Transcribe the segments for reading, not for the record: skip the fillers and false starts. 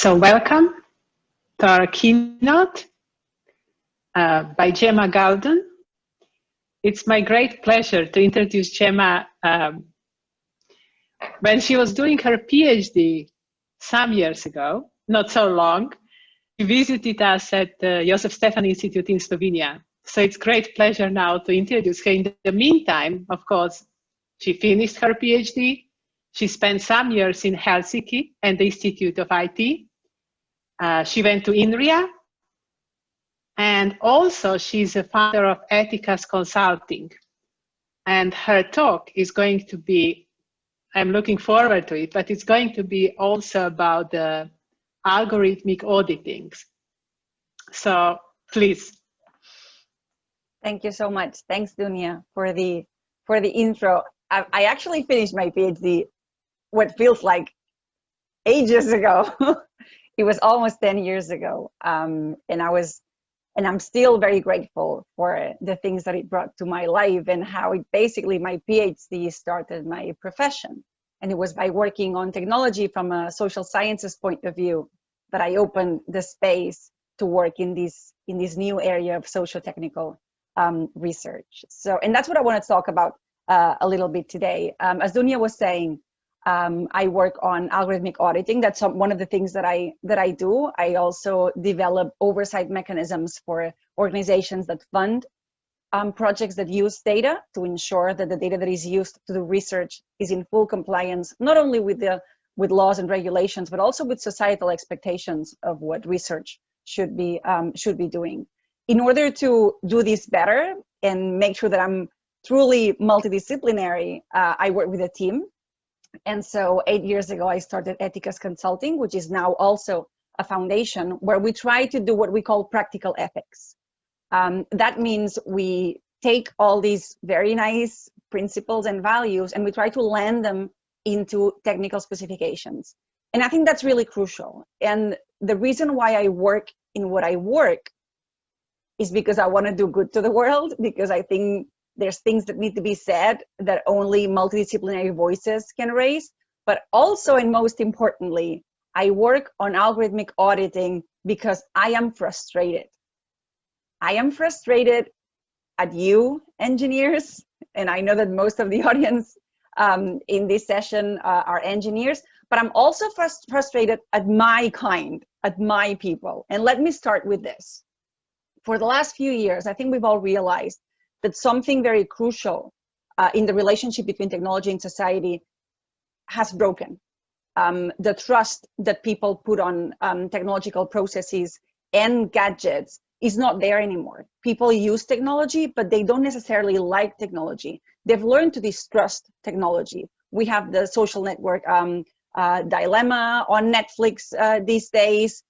So welcome to our keynote by Gemma Galden. It's my great pleasure to introduce Gemma. When she was doing her PhD some years ago, not so long, she visited us at the Josef Stefan Institute in Slovenia. So it's great pleasure now to introduce her. In the meantime, of course, she finished her PhD. She spent some years in Helsinki and the Institute of IT. She went to INRIA, and also she's a founder of Ethicas Consulting. And her talk is going to be, I'm looking forward to it, but it's going to be also about the algorithmic auditing. So please. Thank you so much. Thanks, Dunia, for the intro. I actually finished my PhD what feels like ages ago. It was almost 10 years ago, and I'm still very grateful for the things that it brought to my life and how it basically, my PhD started my profession. And it was by working on technology from a social sciences point of view that I opened the space to work in this new area of socio-technical research. So, and that's what I want to talk about a little bit today. As Dunia was saying, I work on algorithmic auditing. That's one of the things that I do. I also develop oversight mechanisms for organizations that fund projects that use data to ensure that the data that is used to do research is in full compliance, not only with laws and regulations, but also with societal expectations of what research should be doing. In order to do this better and make sure that I'm truly multidisciplinary, I work with a team. And so 8 years ago, I started Ethicas Consulting, which is now also a foundation where we try to do what we call practical ethics. That means we take all these very nice principles and values and we try to land them into technical specifications. And I think that's really crucial. And the reason why I work in what I work is because I want to do good to the world, because I think there's things that need to be said that only multidisciplinary voices can raise. But also, and most importantly, I work on algorithmic auditing because I am frustrated. I am frustrated at you, engineers, and I know that most of the audience in this session are engineers, but I'm also frustrated at my kind, at my people. And let me start with this. For the last few years, I think we've all realized that something very crucial in the relationship between technology and society has broken. The trust that people put on technological processes and gadgets is not there anymore. People use technology, but they don't necessarily like technology. They've learned to distrust technology. We have the social network dilemma on Netflix these days.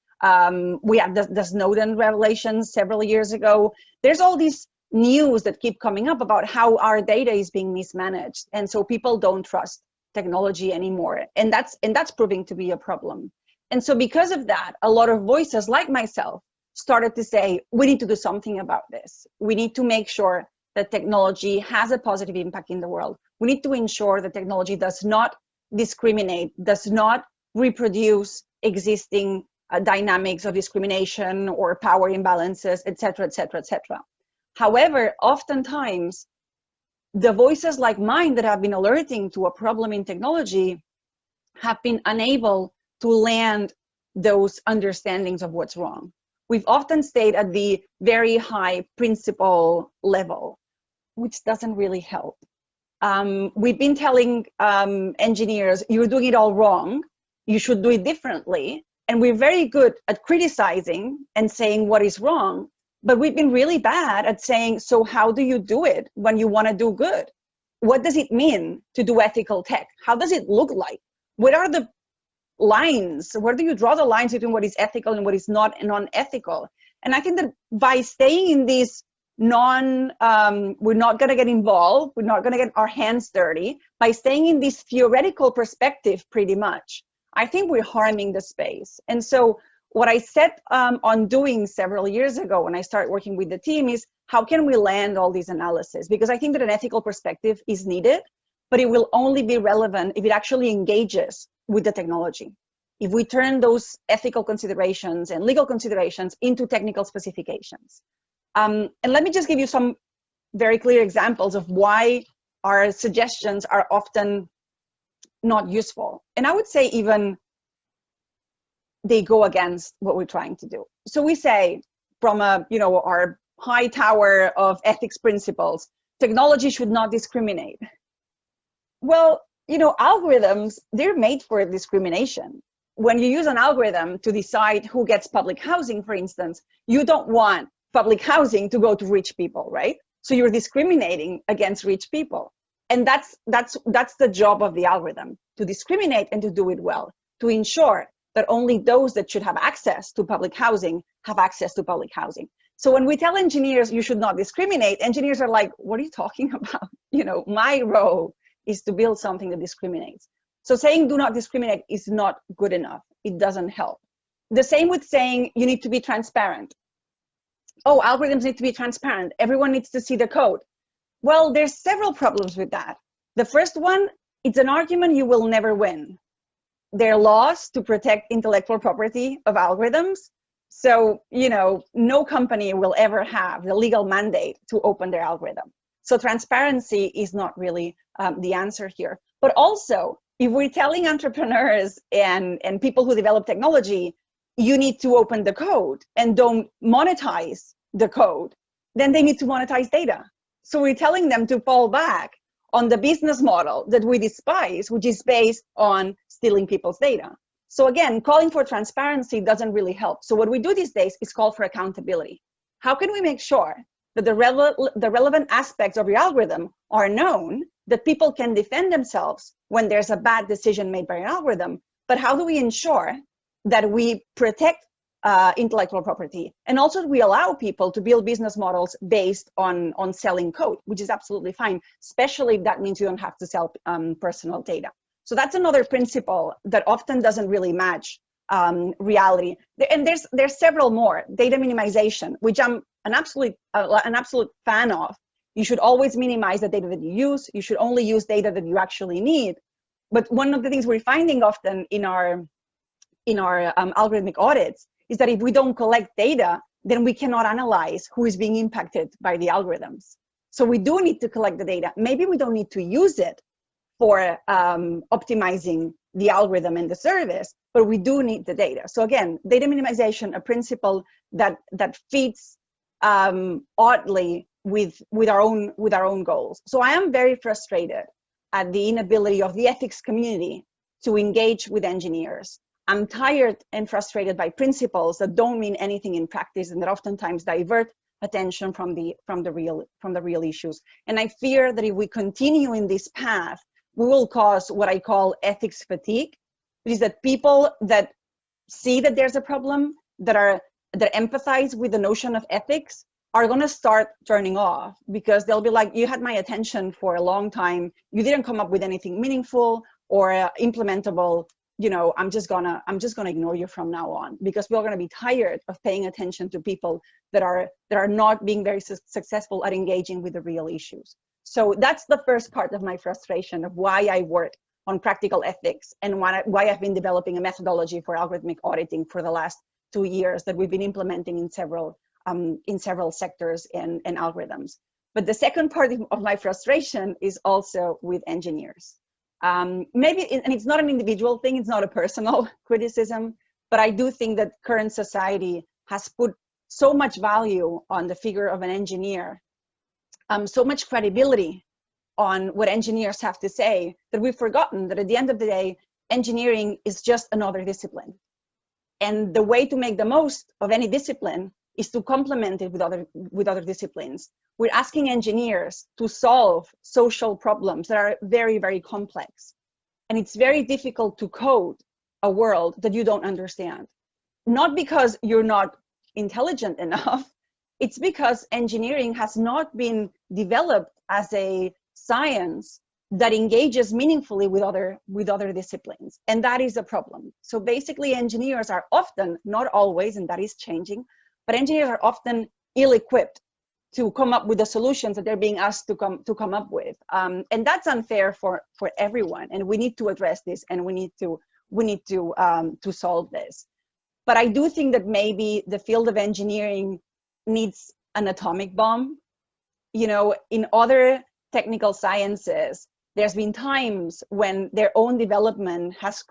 We have the Snowden revelations several years ago. There's all these news that keep coming up about how our data is being mismanaged, and so people don't trust technology anymore, and that's proving to be a problem. And so because of that, a lot of voices like myself started to say, we need to do something about this. We need to make sure that technology has a positive impact in the world. We need to ensure that technology does not discriminate, does not reproduce existing dynamics of discrimination or power imbalances, etc., etc., etc. However, oftentimes, the voices like mine that have been alerting to a problem in technology have been unable to land those understandings of what's wrong. We've often stayed at the very high principle level, which doesn't really help. We've been telling engineers, you're doing it all wrong, you should do it differently. And we're very good at criticizing and saying what is wrong. But we've been really bad at saying, so how do you do it when you want to do good? What does it mean to do ethical tech? How does it look like? What are the lines? Where do you draw the lines between what is ethical and what is not non-ethical? And I think that by staying in this we're not going to get involved, we're not going to get our hands dirty, by staying in this theoretical perspective pretty much, I think we're harming the space. And so what I set on doing several years ago when I started working with the team is, how can we land all these analysis? Because I think that an ethical perspective is needed, but it will only be relevant if it actually engages with the technology. if we turn those ethical considerations and legal considerations into technical specifications. And let me just give you some very clear examples of why our suggestions are often not useful. And I would say even they go against what we're trying to do. So we say from our high tower of ethics principles, technology should not discriminate. Well, algorithms, they're made for discrimination. When you use an algorithm to decide who gets public housing, for instance, you don't want public housing to go to rich people, right? So you're discriminating against rich people. And that's the job of the algorithm, to discriminate and to do it well, to ensure that only those that should have access to public housing have access to public housing. So when we tell engineers you should not discriminate, engineers are like, what are you talking about? My role is to build something that discriminates. So saying do not discriminate is not good enough. It doesn't help. The same with saying you need to be transparent. Oh, algorithms need to be transparent. Everyone needs to see the code. Well, there's several problems with that. The first one, it's an argument you will never win. There are laws to protect intellectual property of algorithms. So, no company will ever have the legal mandate to open their algorithm. So transparency is not really the answer here. But also, if we're telling entrepreneurs and people who develop technology, you need to open the code and don't monetize the code, then they need to monetize data. So we're telling them to fall back on the business model that we despise, which is based on stealing people's data. So again, calling for transparency doesn't really help. So what we do these days is call for accountability. How can we make sure that the relevant aspects of your algorithm are known, that people can defend themselves when there's a bad decision made by an algorithm? But how do we ensure that we protect intellectual property, and also we allow people to build business models based on selling code, which is absolutely fine, especially if that means you don't have to sell personal data. So that's another principle that often doesn't really match reality. And there's several more. Data minimization, which I'm an absolute fan of. You should always minimize the data that you use. You should only use data that you actually need. But one of the things we're finding often in our algorithmic audits is that if we don't collect data, then we cannot analyze who is being impacted by the algorithms. So we do need to collect the data. Maybe we don't need to use it for optimizing the algorithm and the service, but we do need the data. So again, data minimization, a principle that fits oddly with our own goals. So I am very frustrated at the inability of the ethics community to engage with engineers. I'm tired and frustrated by principles that don't mean anything in practice and that oftentimes divert attention from the real issues. And I fear that if we continue in this path, we will cause what I call ethics fatigue. It is that people that see that there's a problem, that empathize with the notion of ethics, are going to start turning off, because they'll be like, you had my attention for a long time, you didn't come up with anything meaningful or implementable. I'm just gonna ignore you from now on, because we're gonna be tired of paying attention to people that are not being very successful at engaging with the real issues. So that's the first part of my frustration of why I work on practical ethics and why I've been developing a methodology for algorithmic auditing for the last 2 years that we've been implementing in several sectors and algorithms. But the second part of my frustration is also with engineers. Maybe, and it's not an individual thing, it's not a personal criticism, but I do think that current society has put so much value on the figure of an engineer, so much credibility on what engineers have to say, that we've forgotten that at the end of the day, engineering is just another discipline. And the way to make the most of any discipline is to complement it with other disciplines. We're asking engineers to solve social problems that are very, very complex. And it's very difficult to code a world that you don't understand. Not because you're not intelligent enough, it's because engineering has not been developed as a science that engages meaningfully with other disciplines. And that is a problem. So basically engineers are often, not always, and that is changing, but engineers are often ill-equipped to come up with the solutions that they're being asked to come up with. And that's unfair for everyone. And we need to address this, and we need to solve this. But I do think that maybe the field of engineering needs an atomic bomb. You know, in other technical sciences, there's been times when their own development has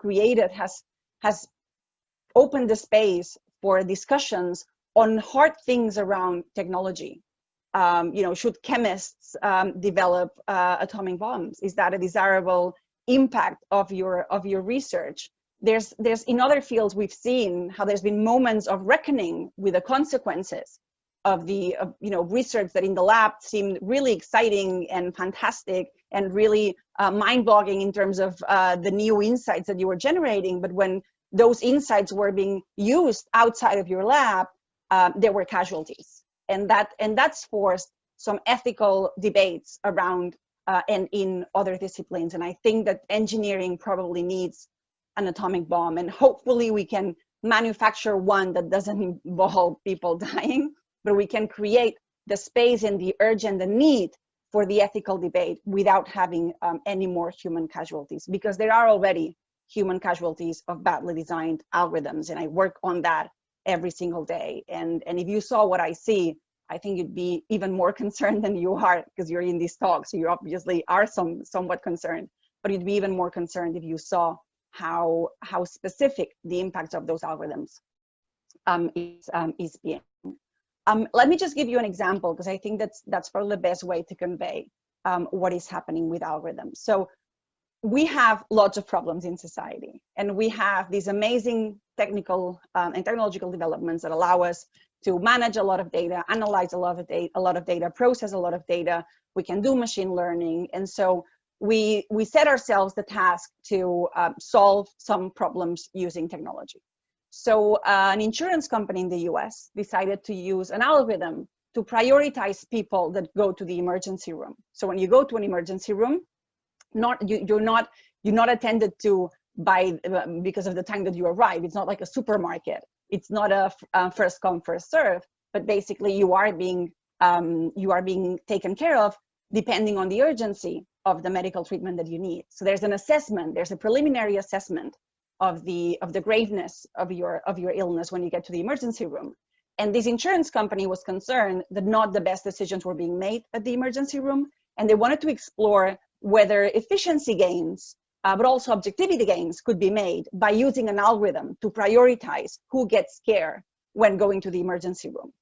opened the space for discussions on hard things around technology. You know, should chemists develop atomic bombs? Is that a desirable impact of your research? There's in other fields we've seen how there's been moments of reckoning with the consequences of you know, research that in the lab seemed really exciting and fantastic and really mind-boggling in terms of the new insights that you were generating. But when those insights were being used outside of your lab, there were casualties, and that's forced some ethical debates around and in other disciplines. And I think that engineering probably needs an atomic bomb, and hopefully we can manufacture one that doesn't involve people dying, but we can create the space and the urge and the need for the ethical debate without having any more human casualties, because there are already human casualties of badly designed algorithms, and I work on that every single day. And if you saw what I see, I think you'd be even more concerned than you are, because you're in these talks, so you obviously are somewhat concerned, but you'd be even more concerned if you saw how specific the impact of those algorithms is being. Let me just give you an example, because I think that's probably the best way to convey what is happening with algorithms. So we have lots of problems in society, and we have these amazing technical and technological developments that allow us to manage a lot of data, analyze a lot of data, process a lot of data. We can do machine learning, and so we set ourselves the task to solve some problems using technology. So an insurance company in the US decided to use an algorithm to prioritize people that go to the emergency room. So when you go to an emergency room, you're not attended to because of the time that you arrive. It's not like a supermarket. It's not a first come, first serve, but basically you are being taken care of depending on the urgency of the medical treatment that you need. So there's an assessment, there's a preliminary assessment of the graveness of your illness when you get to the emergency room. And this insurance company was concerned that not the best decisions were being made at the emergency room, and they wanted to explore whether efficiency gains, but also objectivity gains could be made by using an algorithm to prioritize who gets care when going to the emergency room.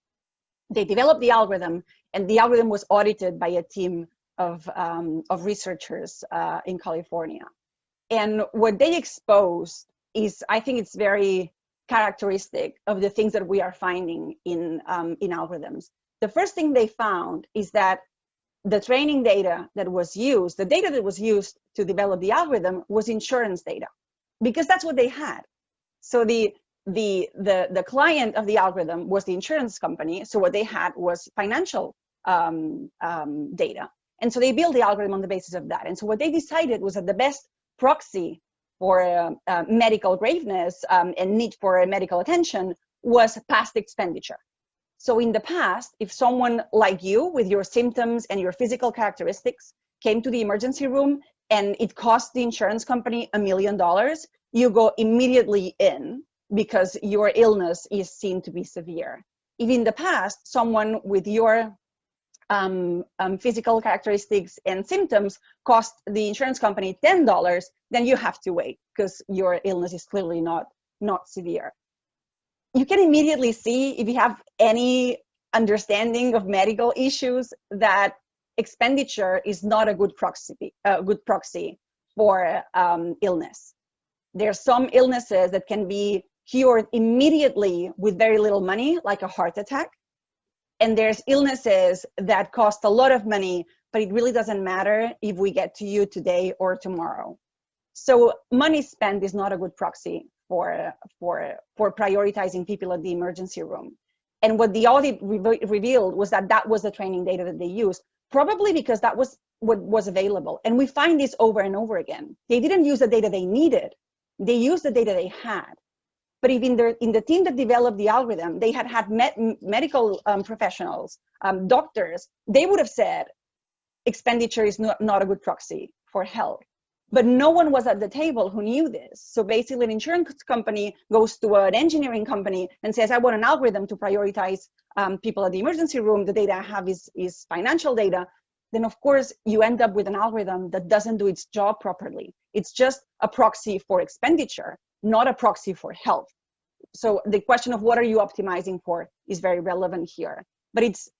They developed the algorithm, and the algorithm was audited by a team of researchers in California. And what they exposed is, I think it's very characteristic of the things that we are finding in algorithms. The first thing they found is that the training data that was used, the data that was used to develop the algorithm, was insurance data, because that's what they had. So the client of the algorithm was the insurance company, so what they had was financial data. And so they built the algorithm on the basis of that. And so what they decided was that the best proxy for medical graveness and need for medical attention was past expenditure. So in the past, if someone like you with your symptoms and your physical characteristics came to the emergency room and it cost the insurance company $1 million, you go immediately in because your illness is seen to be severe. If in the past, someone with your physical characteristics and symptoms cost the insurance company $10, then you have to wait because your illness is clearly not severe. You can immediately see, if you have any understanding of medical issues, that expenditure is not a good proxy for illness. There are some illnesses that can be cured immediately with very little money, like a heart attack. And there's illnesses that cost a lot of money, but it really doesn't matter if we get to you today or tomorrow. So money spent is not a good proxy for prioritizing people at the emergency room. And what the audit revealed was that that was the training data that they used, probably because that was what was available. And we find this over and over again. They didn't use the data they needed. They used the data they had. But if in the team that developed the algorithm, they had medical professionals, doctors, they would have said expenditure is not a good proxy for health. But no one was at the table who knew this. So basically an insurance company goes to an engineering company and says, I want an algorithm to prioritize people at the emergency room. The data I have is financial data. Then of course you end up with an algorithm that doesn't do its job properly. It's just a proxy for expenditure, not a proxy for health. So the question of what are you optimizing for is very relevant here. But it's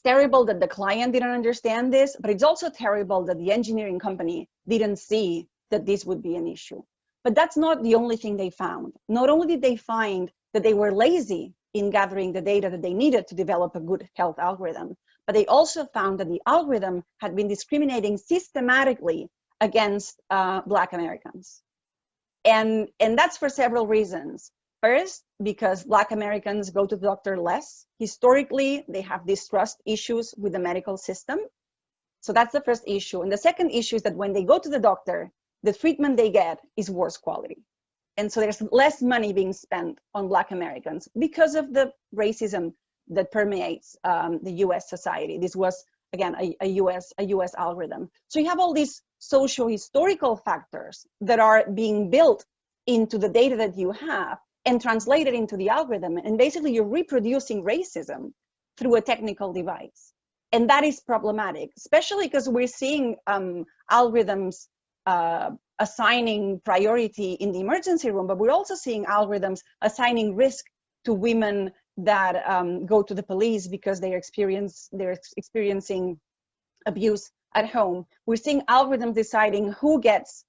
terrible that the client didn't understand this, but it's also terrible that the engineering company didn't see that this would be an issue. But that's not the only thing they found. Not only did they find that they were lazy in gathering the data that they needed to develop a good health algorithm, but they also found that the algorithm had been discriminating systematically against Black Americans. And that's for several reasons. First, because Black Americans go to the doctor less. Historically, they have distrust issues with the medical system. So that's the first issue. And the second issue is that when they go to the doctor, the treatment they get is worse quality. And so there's less money being spent on Black Americans because of the racism that permeates the US society. This was, again, a US algorithm. So you have all these socio-historical factors that are being built into the data that you have and translated into the algorithm. And basically you're reproducing racism through a technical device. And that is problematic, especially because we're seeing algorithms assigning priority in the emergency room, but we're also seeing algorithms assigning risk to women that go to the police because they're experiencing abuse at home. We're seeing algorithms deciding who gets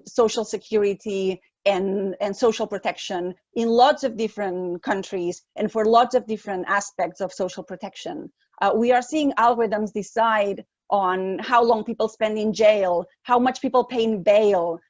social security and social protection in lots of different countries and for lots of different aspects of social protection. We are seeing algorithms decide on how long people spend in jail, how much people pay in bail.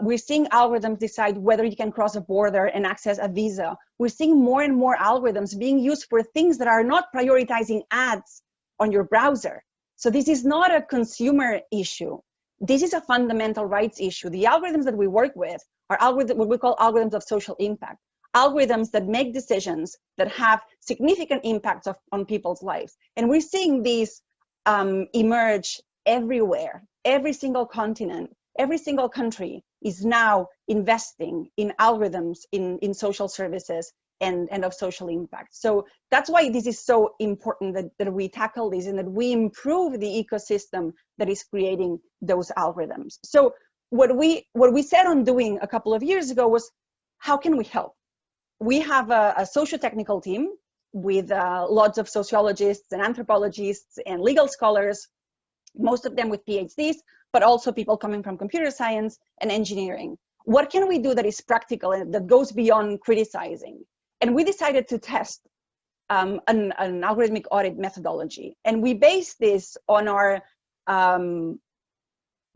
We're seeing algorithms decide whether you can cross a border and access a visa. We're seeing more and more algorithms being used for things that are not prioritizing ads on your browser. So this is not a consumer issue. This is a fundamental rights issue. The algorithms that we work with are what we call algorithms of social impact, algorithms that make decisions that have significant impacts on people's lives. And we're seeing these emerge everywhere. Every single continent, every single country is now investing in algorithms in social services and of social impact. So that's why this is so important that we tackle this and that we improve the ecosystem that is creating those algorithms. So what we set on doing a couple of years ago was, how can we help? We have a socio-technical team with lots of sociologists and anthropologists and legal scholars, most of them with PhDs, but also people coming from computer science and engineering. What can we do that is practical and that goes beyond criticizing? And we decided to test an algorithmic audit methodology. And we based this on our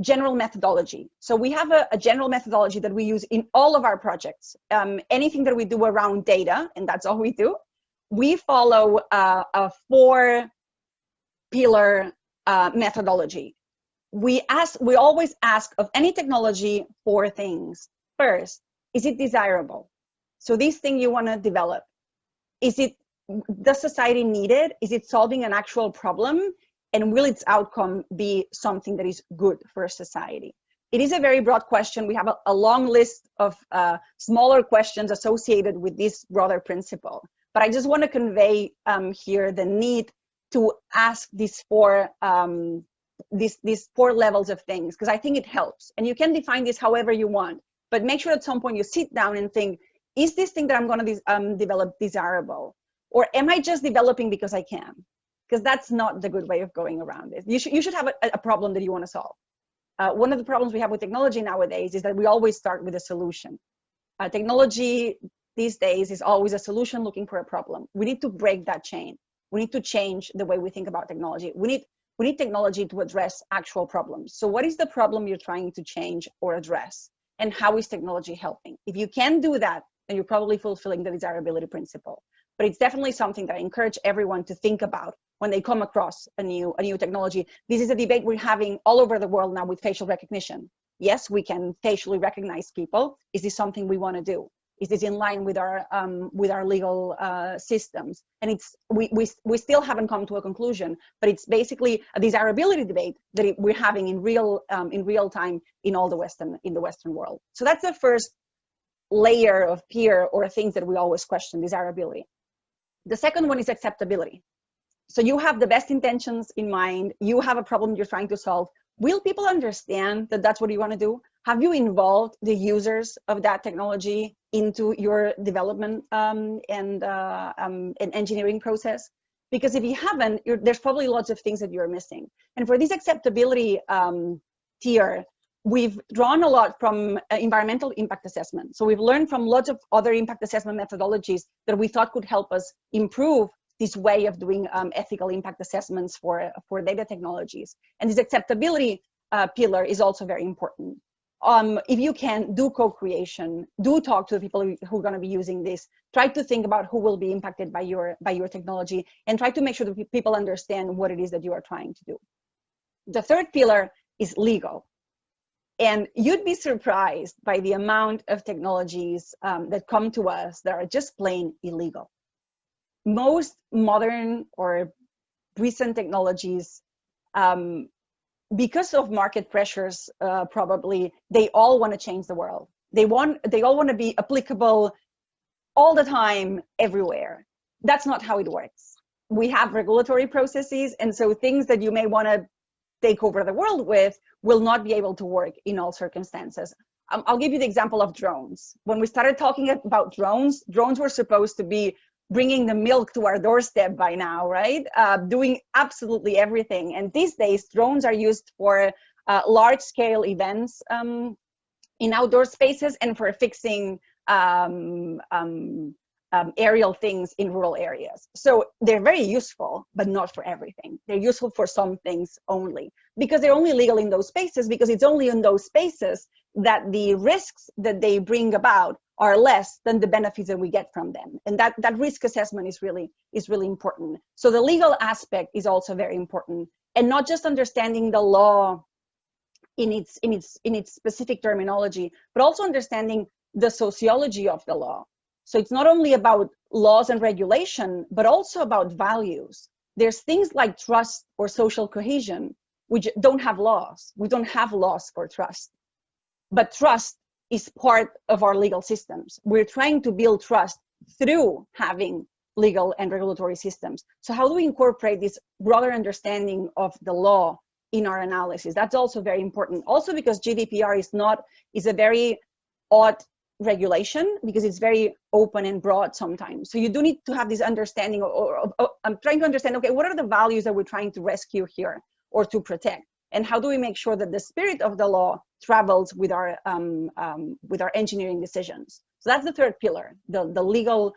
general methodology. So we have a general methodology that we use in all of our projects. Anything that we do around data, and that's all we do, we follow a 4-pillar methodology. We always ask of any technology 4 things. First, is it desirable? So this thing you want to develop, does society need it? Is it solving an actual problem? And will its outcome be something that is good for society? It is a very broad question. We have a long list of smaller questions associated with this broader principle. But I just want to convey here the need to ask these 4 levels of things, because I think it helps. And you can define this however you want, but make sure at some point you sit down and think, is this thing that I'm going to develop desirable? Or am I just developing because I can? Because that's not the good way of going around it. You should have a problem that you want to solve. One of the problems we have with technology nowadays is that we always start with a solution. Technology these days is always a solution looking for a problem. We need to break that chain. We need to change the way we think about technology. We need technology to address actual problems. So what is the problem you're trying to change or address? And how is technology helping? If you can do that, then you're probably fulfilling the desirability principle. But it's definitely something that I encourage everyone to think about when they come across a new technology. This is a debate we're having all over the world now with facial recognition. Yes, we can facially recognize people. Is this something we want to do? Is this in line with our legal systems? And it's we still haven't come to a conclusion, but it's basically a desirability debate that we're having in real time in all the Western world. So that's the first layer of peer, or things that we always question: desirability. The second one is acceptability. So you have the best intentions in mind, you have a problem you're trying to solve. Will people understand that that's what you want to do? Have you involved the users of that technology into your development and engineering process? Because if you haven't, there's probably lots of things that you're missing. And for this acceptability tier, we've drawn a lot from environmental impact assessment. So we've learned from lots of other impact assessment methodologies that we thought could help us improve this way of doing ethical impact assessments for data technologies. And this acceptability pillar is also very important. If you can, do co-creation, do talk to the people who are going to be using this, try to think about who will be impacted by your technology, and try to make sure that people understand what it is that you are trying to do. The third pillar is legal. And you'd be surprised by the amount of technologies that come to us that are just plain illegal. Most modern or recent technologies, because of market pressures, probably, they all want to change the world. They all want to be applicable all the time, everywhere. That's not how it works. We have regulatory processes, and so things that you may want to take over the world with will not be able to work in all circumstances. I'll give you the example of drones. When we started talking about drones were supposed to be bringing the milk to our doorstep by now, right? Doing absolutely everything. And these days, drones are used for large-scale events in outdoor spaces and for fixing aerial things in rural areas. So they're very useful, but not for everything. They're useful for some things only, because they're only legal in those spaces, because it's only in those spaces that the risks that they bring about are less than the benefits that we get from them. And that risk assessment is really important. So the legal aspect is also very important, and not just understanding the law in its specific terminology, but also understanding the sociology of the law. So it's not only about laws and regulation, but also about values. There's things like trust or social cohesion, which don't have laws. We don't have laws for trust. But trust is part of our legal systems. We're trying to build trust through having legal and regulatory systems. So how do we incorporate this broader understanding of the law in our analysis? That's also very important. Also because GDPR is a very odd regulation, because it's very open and broad sometimes. So you do need to have this understanding of I'm trying to understand, okay, what are the values that we're trying to rescue here or to protect? And how do we make sure that the spirit of the law travels with our engineering decisions? So that's the third pillar, the legal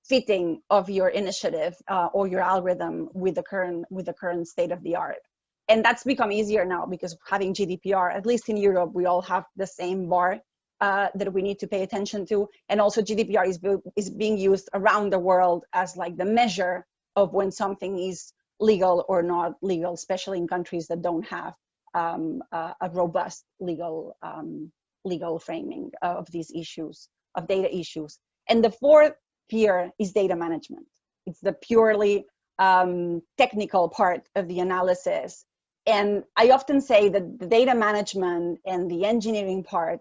fitting of your initiative or your algorithm with the current state of the art. And that's become easier now because of having GDPR. At least in Europe, we all have the same bar that we need to pay attention to. And also GDPR is being used around the world as like the measure of when something is legal or not legal, especially in countries that don't have a robust legal framing of these issues, of data issues. And the fourth tier is data management. It's the purely technical part of the analysis. And I often say that the data management and the engineering part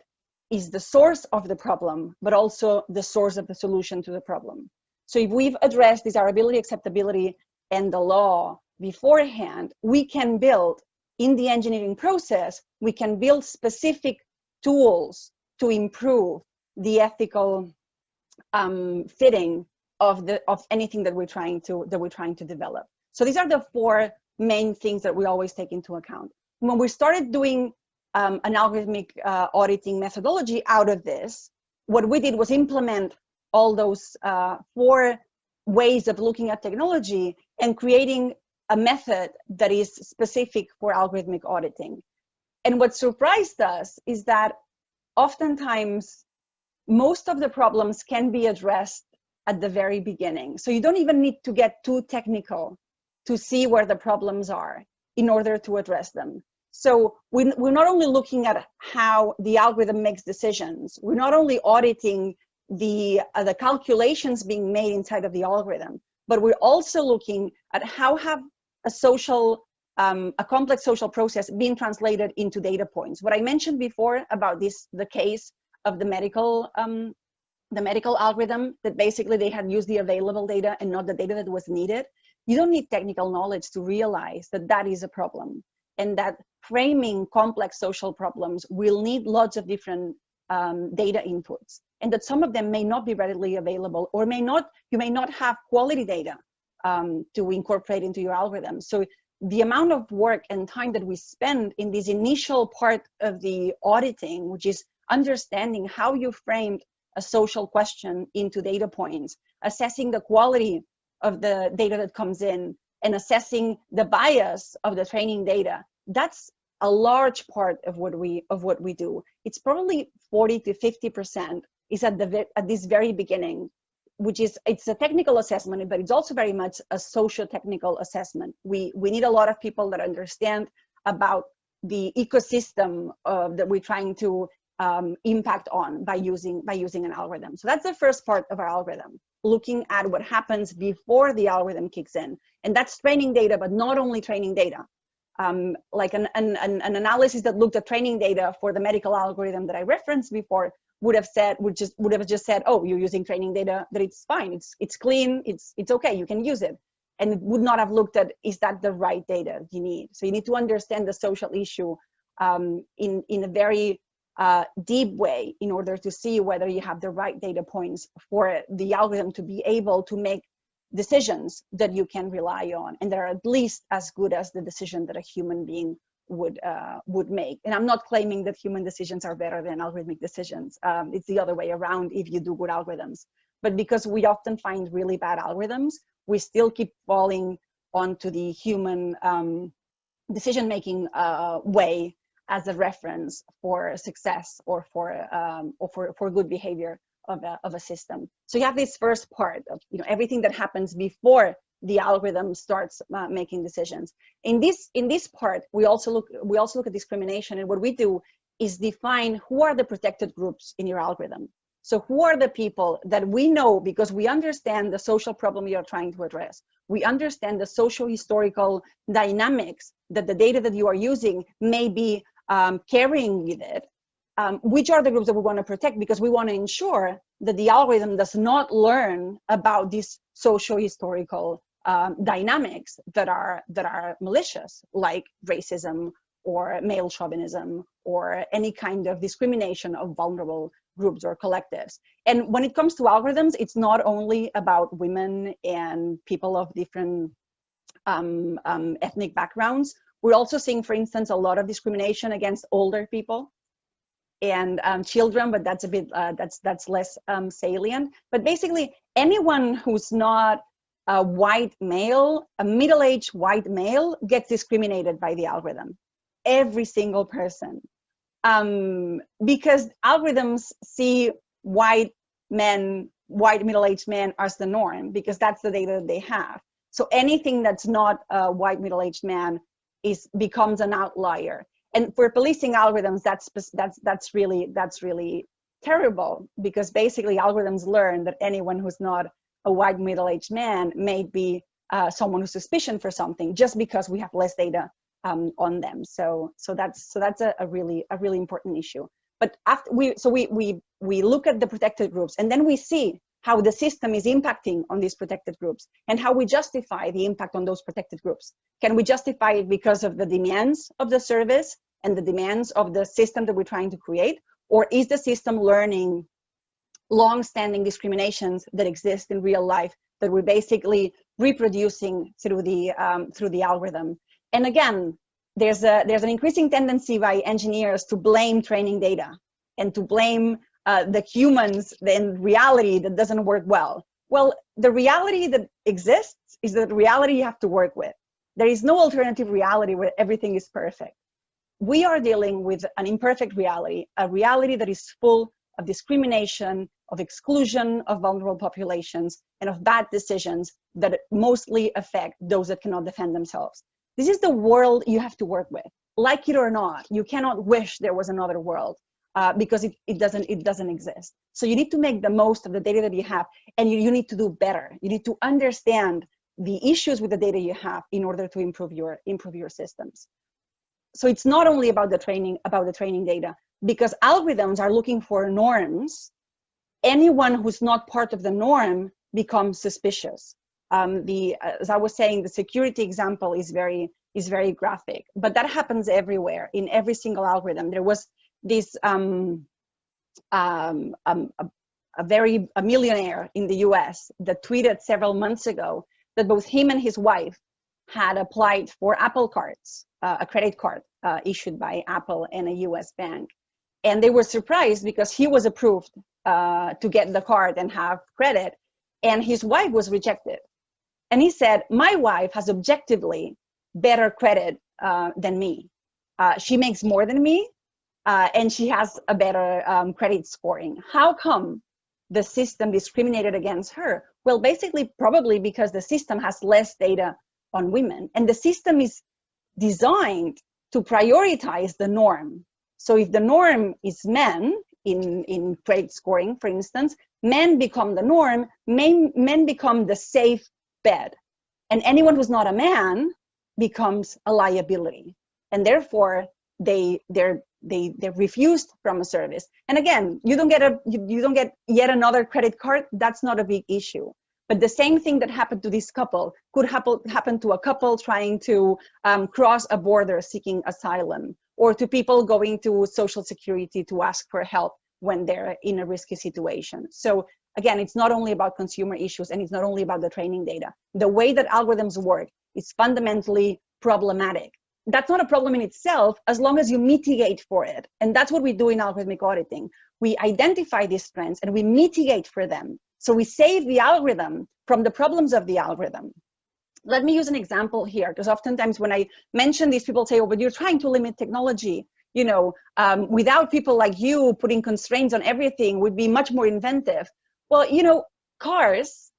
is the source of the problem, but also the source of the solution to the problem. So if we've addressed desirability, acceptability, and the law beforehand, we can build, in the engineering process, we can build specific tools to improve the ethical fitting of anything that we're trying to develop. So these are the four main things that we always take into account. When we started doing an algorithmic auditing methodology out of this, what we did was implement all those four ways of looking at technology and creating a method that is specific for algorithmic auditing. And what surprised us is that oftentimes most of the problems can be addressed at the very beginning. So you don't even need to get too technical to see where the problems are in order to address them. So we're not only looking at how the algorithm makes decisions, we're not only auditing the calculations being made inside of the algorithm, but we're also looking at how have a complex social process being translated into data points. What I mentioned before about the case of the medical algorithm, that basically they had used the available data and not the data that was needed. You don't need technical knowledge to realize that that is a problem, and that framing complex social problems will need lots of different data inputs, and that some of them may not be readily available, or you may not have quality data to incorporate into your algorithm. So the amount of work and time that we spend in this initial part of the auditing, which is understanding how you framed a social question into data points, assessing the quality of the data that comes in, and assessing the bias of the training data, that's a large part of what we do. It's probably 40 to 50% is at this very beginning, which is, it's a technical assessment, but it's also very much a socio-technical assessment. We need a lot of people that understand about the ecosystem that we're trying to impact on by using an algorithm. So that's the first part of our algorithm, looking at what happens before the algorithm kicks in. And that's training data, but not only training data. Like an analysis that looked at training data for the medical algorithm that I referenced before would have just said, oh, you're using training data, that it's fine, it's clean, it's okay, you can use it. And it would not have looked at, is that the right data you need? So you need to understand the social issue in a very deep way in order to see whether you have the right data points for the algorithm to be able to make decisions that you can rely on, and that are at least as good as the decision that a human being would make. And I'm not claiming that human decisions are better than algorithmic decisions. It's the other way around if you do good algorithms. But because we often find really bad algorithms, we still keep falling onto the human decision-making way as a reference for success or for good behavior of a system. So you have this first part of everything that happens before the algorithm starts making decisions. In this part, we also look at discrimination, and what we do is define who are the protected groups in your algorithm. So who are the people that we know, because we understand the social problem you're trying to address. We understand the social historical dynamics that the data that you are using may be carrying with it. Which are the groups that we want to protect, because we want to ensure that the algorithm does not learn about these social historical dynamics that are malicious, like racism or male chauvinism or any kind of discrimination of vulnerable groups or collectives. And when it comes to algorithms, it's not only about women and people of different ethnic backgrounds. We're also seeing, for instance, a lot of discrimination against older people and children, but that's a bit that's less salient. But basically, anyone who's not a white male, a middle-aged white male, gets discriminated by the algorithm. Every single person, because algorithms see white middle-aged men as the norm, because that's the data that they have. So anything that's not a white middle-aged man becomes an outlier. And for policing algorithms, that's really terrible, because basically algorithms learn that anyone who's not a white middle-aged man may be someone who's suspicious for something, just because we have less data on them. So that's a really important issue. But after we look at the protected groups, and then we see how the system is impacting on these protected groups, and how we justify the impact on those protected groups. Can we justify it because of the demands of the service and the demands of the system that we're trying to create? Or is the system learning long-standing discriminations that exist in real life that we're basically reproducing through the algorithm? And again, there's an increasing tendency by engineers to blame training data and to blame the humans in reality that doesn't work well. Well, the reality that exists is the reality you have to work with. There is no alternative reality where everything is perfect. We are dealing with an imperfect reality, a reality that is full of discrimination, of exclusion of vulnerable populations, and of bad decisions that mostly affect those that cannot defend themselves. This is the world you have to work with. like it or not, you cannot wish there was another world, because it doesn't exist. So you need to make the most of the data that you have, and you need to do better. You need to understand the issues with the data you have in order to improve your systems. So it's not only about the training data, because algorithms are looking for norms. Anyone who's not part of the norm becomes suspicious. As I was saying, the security example is very graphic, but that happens everywhere in every single algorithm. There was this a millionaire in the US that tweeted several months ago that both him and his wife had applied for Apple cards, a credit card issued by Apple and a US bank. And they were surprised because he was approved to get the card and have credit, and his wife was rejected. And he said, my wife has objectively better credit than me. She makes more than me, and she has a better credit scoring. How come the system discriminated against her? Well, basically, probably because the system has less data on women, and the system is designed to prioritize the norm. So if the norm is men in credit scoring, for instance, men become the norm, men become the safe bet, and anyone who's not a man becomes a liability, and therefore they're refused from a service. And again, you don't get yet another credit card. That's not a big issue. But the same thing that happened to this couple could happen to a couple trying to cross a border seeking asylum, or to people going to Social Security to ask for help when they're in a risky situation. So again, it's not only about consumer issues, and it's not only about the training data. The way that algorithms work is fundamentally problematic. That's not a problem in itself as long as you mitigate for it. And that's what we do in algorithmic auditing. We identify these trends and we mitigate for them. So we save the algorithm from the problems of the algorithm. Let me use an example here, because oftentimes when I mention these, people say, oh, but you're trying to limit technology. You know, without people like you putting constraints on everything, would be much more inventive. Well, you know, cars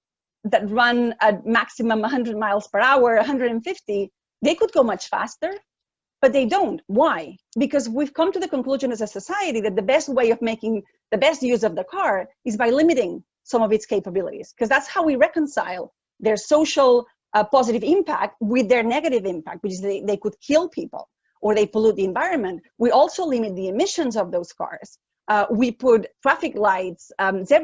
that run at maximum 100 miles per hour, 150, they could go much faster, but they don't. Why? Because we've come to the conclusion as a society that the best way of making the best use of the car is by limiting some of its capabilities, because that's how we reconcile their social positive impact with their negative impact, which is they could kill people or they pollute the environment. We also limit the emissions of those cars. We put traffic lights,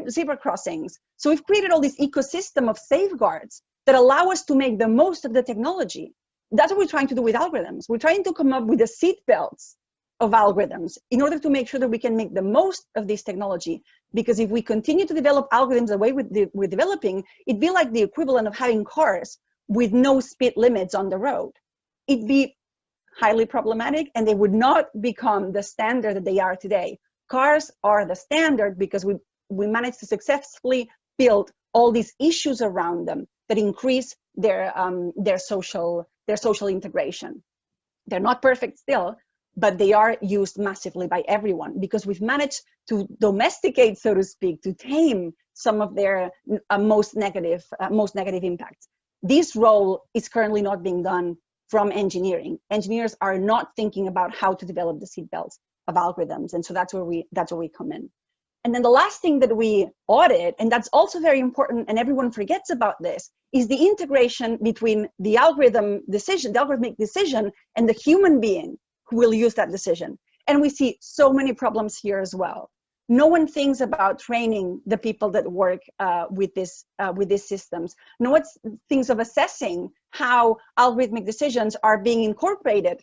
zebra crossings. So we've created all this ecosystem of safeguards that allow us to make the most of the technology. That's what we're trying to do with algorithms. We're trying to come up with the seat belts of algorithms in order to make sure that we can make the most of this technology. Because if we continue to develop algorithms the way we're developing, it'd be like the equivalent of having cars with no speed limits on the road. It'd be highly problematic, and they would not become the standard that they are today. Cars are the standard because we managed to successfully build all these issues around them that increase their social integration. They're not perfect still, but they are used massively by everyone because we've managed to domesticate, so to speak, to tame some of their most negative impacts. This role is currently not being done from engineering. Engineers are not thinking about how to develop the seatbelts of algorithms, and so that's where we come in. And then the last thing that we audit, and that's also very important, and everyone forgets about this, is the integration between the algorithmic decision, and the human being who will use that decision. And we see so many problems here as well. No one thinks about training the people that work with these systems. No one thinks of assessing how algorithmic decisions are being incorporated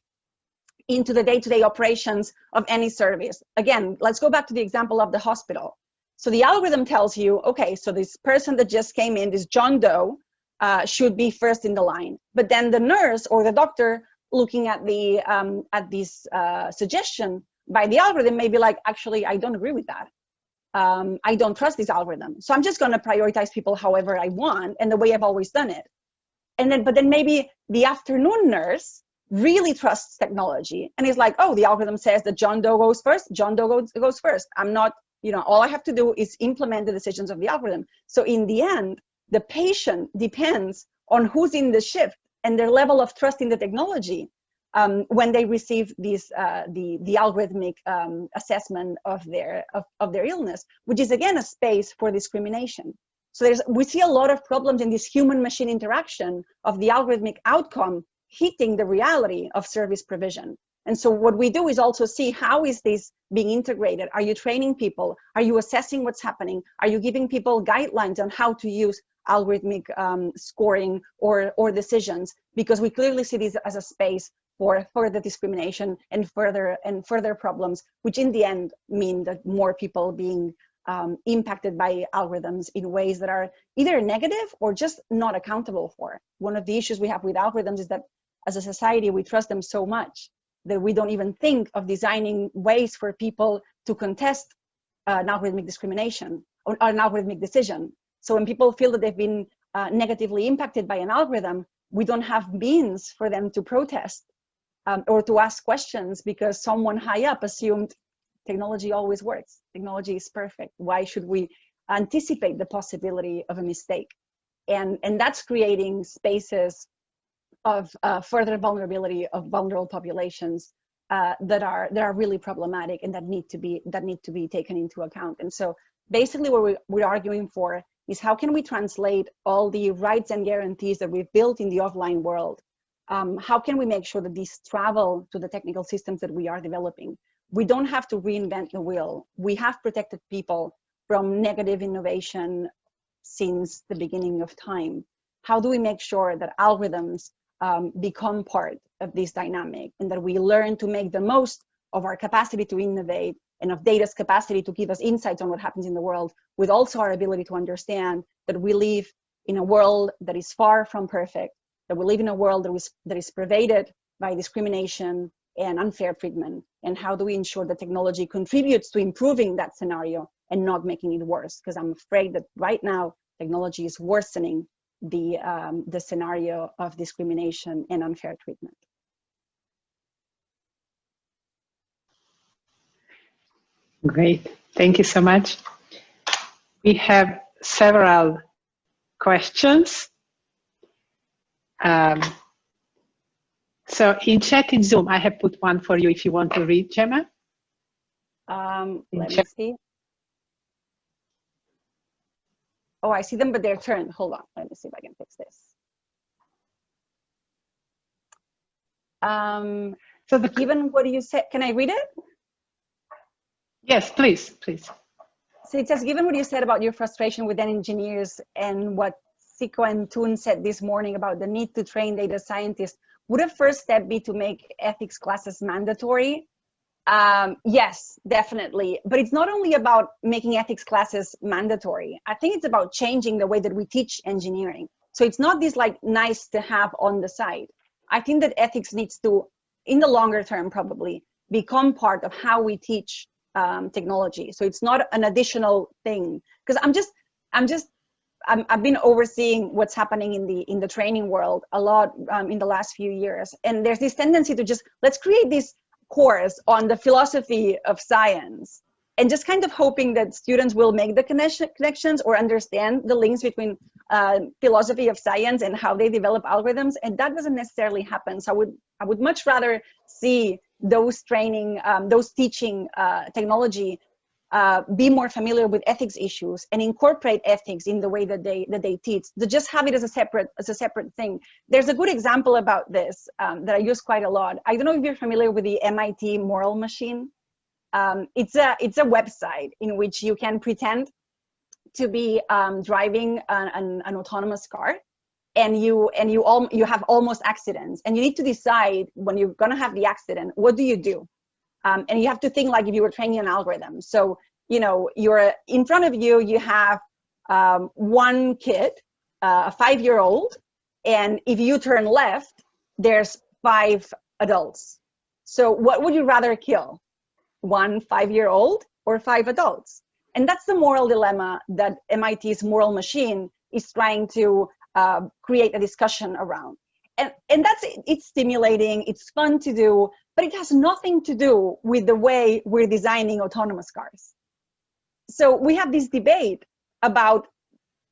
into the day-to-day operations of any service. Again, let's go back to the example of the hospital. So the algorithm tells you, okay, so this person that just came in, this John Doe, should be first in the line. But then the nurse or the doctor looking at this suggestion by the algorithm may be like, actually, I don't agree with that. I don't trust this algorithm. So I'm just going to prioritize people however I want and the way I've always done it. But then maybe the afternoon nurse really trusts technology and is like, oh, the algorithm says that John Doe goes first. John Doe goes first. I'm not, all I have to do is implement the decisions of the algorithm. So in the end, the patient depends on who's in the shift and their level of trust in the technology when they receive these the algorithmic assessment of their illness, which is again a space for discrimination. So we see a lot of problems in this human-machine interaction of the algorithmic outcome hitting the reality of service provision. And so what we do is also see how is this being integrated? Are you training people? Are you assessing what's happening? Are you giving people guidelines on how to use algorithmic scoring or decisions? Because we clearly see this as a space for further discrimination and further problems, which in the end mean that more people being impacted by algorithms in ways that are either negative or just not accountable for. One of the issues we have with algorithms is that as a society, we trust them so much that we don't even think of designing ways for people to contest an algorithmic discrimination or an algorithmic decision. So when people feel that they've been negatively impacted by an algorithm, we don't have means for them to protest or to ask questions because someone high up assumed technology always works. Technology is perfect. Why should we anticipate the possibility of a mistake? And that's creating spaces of further vulnerability of vulnerable populations that are really problematic and that need to be taken into account. And so basically what we're arguing for is how can we translate all the rights and guarantees that we've built in the offline world? How can we make sure that these travel to the technical systems that we are developing? We don't have to reinvent the wheel. We have protected people from negative innovation since the beginning of time. How do we make sure that algorithms become part of this dynamic and that we learn to make the most of our capacity to innovate and of data's capacity to give us insights on what happens in the world, with also our ability to understand that we live in a world that is far from perfect, that we live in a world that is pervaded by discrimination and unfair treatment. And how do we ensure that technology contributes to improving that scenario and not making it worse? Because I'm afraid that right now technology is worsening the scenario of discrimination and unfair treatment. Great, thank you so much. We have several questions. So in chat in Zoom, I have put one for you if you want to read, Gemma. Let me see. Oh, I see them, but they're turned. Hold on, let me see if I can fix this. So given what you said, can I read it? Yes, please, please. So it says, given what you said about your frustration with engineers and what Siko and Toon said this morning about the need to train data scientists, would a first step be to make ethics classes mandatory? Yes, definitely. But it's not only about making ethics classes mandatory. I think it's about changing the way that we teach engineering. So it's not this like nice to have on the side. I think that ethics needs to, in the longer term probably, become part of how we teach technology. So it's not an additional thing. Because I've been overseeing what's happening in the training world a lot in the last few years. And there's this tendency to just, let's create this course on the philosophy of science and just kind of hoping that students will make the connections or understand the links between philosophy of science and how they develop algorithms. And that doesn't necessarily happen. So I would much rather see those training, those teaching technology be more familiar with ethics issues and incorporate ethics in the way that they teach. To just have it as a separate thing. There's a good example about this that I use quite a lot. I don't know if you're familiar with the MIT Moral Machine. It's a website in which you can pretend to be driving an autonomous car, and you have almost accidents, and you need to decide when you're gonna have the accident, what do you do? And you have to think like if you were training an algorithm. So, you know, you're in front of you, you have one kid, a 5-year-old, and if you turn left, there's 5 adults. So what would you rather kill? 1 5-year-old or 5 adults? And that's the moral dilemma that MIT's Moral Machine is trying to create a discussion around. And it's stimulating, it's fun to do, but it has nothing to do with the way we're designing autonomous cars. So we have this debate about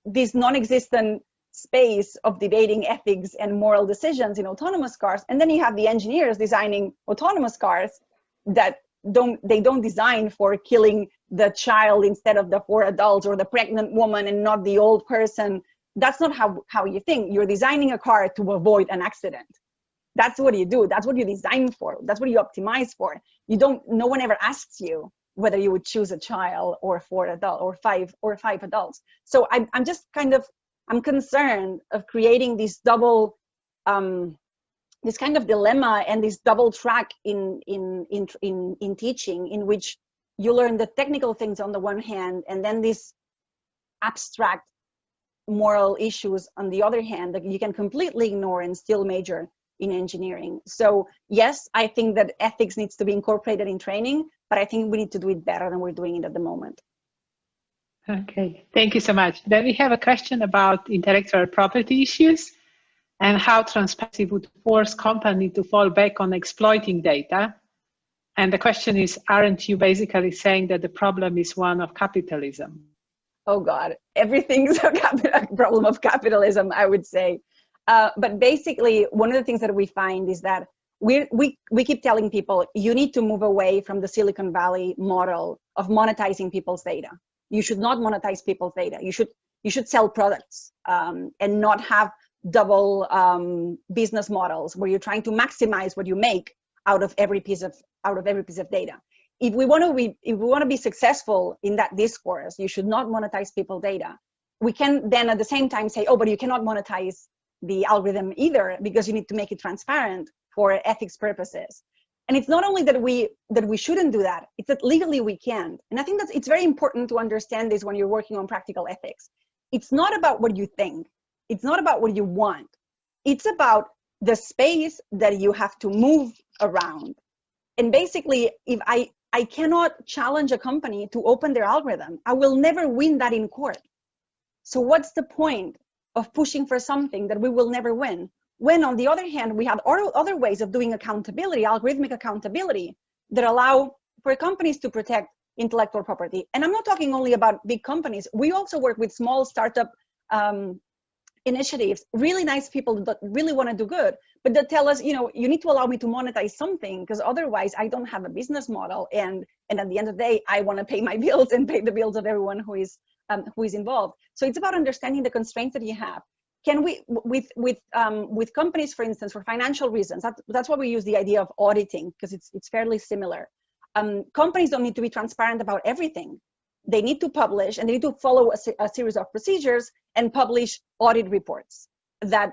this non-existent space of debating ethics and moral decisions in autonomous cars. And then you have the engineers designing autonomous cars that don't design for killing the child instead of the 4 adults, or the pregnant woman and not the old person. That's not how you think. You're designing a car to avoid an accident. That's what you do. That's what you design for. That's what you optimize for. No one ever asks you whether you would choose a child or 4 adults or five adults. So I'm just I'm concerned of creating this double, this kind of dilemma and this double track in teaching, in which you learn the technical things on the one hand, and then these abstract moral issues on the other hand that you can completely ignore and still major in engineering. So yes, I think that ethics needs to be incorporated in training, but I think we need to do it better than we're doing it at the moment. Okay, thank you so much. Then we have a question about intellectual property issues and how transparency would force companies to fall back on exploiting data. And the question is, aren't you basically saying that the problem is one of capitalism? Oh God, everything's a problem of capitalism, I would say. But basically, one of the things that we find is that we keep telling people, you need to move away from the Silicon Valley model of monetizing people's data. You should not monetize people's data. You should sell products and not have double business models where you're trying to maximize what you make out of every piece of data. If we want to be successful in that discourse, you should not monetize people's data. We can then at the same time say, oh, but you cannot monetize the algorithm either, because you need to make it transparent for ethics purposes. And it's not only that we shouldn't do that, it's that legally we can't. And I think that it's very important to understand this when you're working on practical ethics. It's not about what you think. It's not about what you want. It's about the space that you have to move around. And basically, if I cannot challenge a company to open their algorithm, I will never win that in court. So what's the point of pushing for something that we will never win? When on the other hand, we have other ways of doing accountability, algorithmic accountability, that allow for companies to protect intellectual property. And I'm not talking only about big companies. We also work with small startup initiatives, really nice people that really want to do good, but that tell us, you need to allow me to monetize something, because otherwise I don't have a business model. And at the end of the day, I want to pay my bills and pay the bills of everyone who is involved. So it's about understanding the constraints that you have. Can we, with companies, for instance, for financial reasons, that's why we use the idea of auditing, because it's fairly similar. Companies don't need to be transparent about everything. They need to publish, and they need to follow a series of procedures and publish audit reports that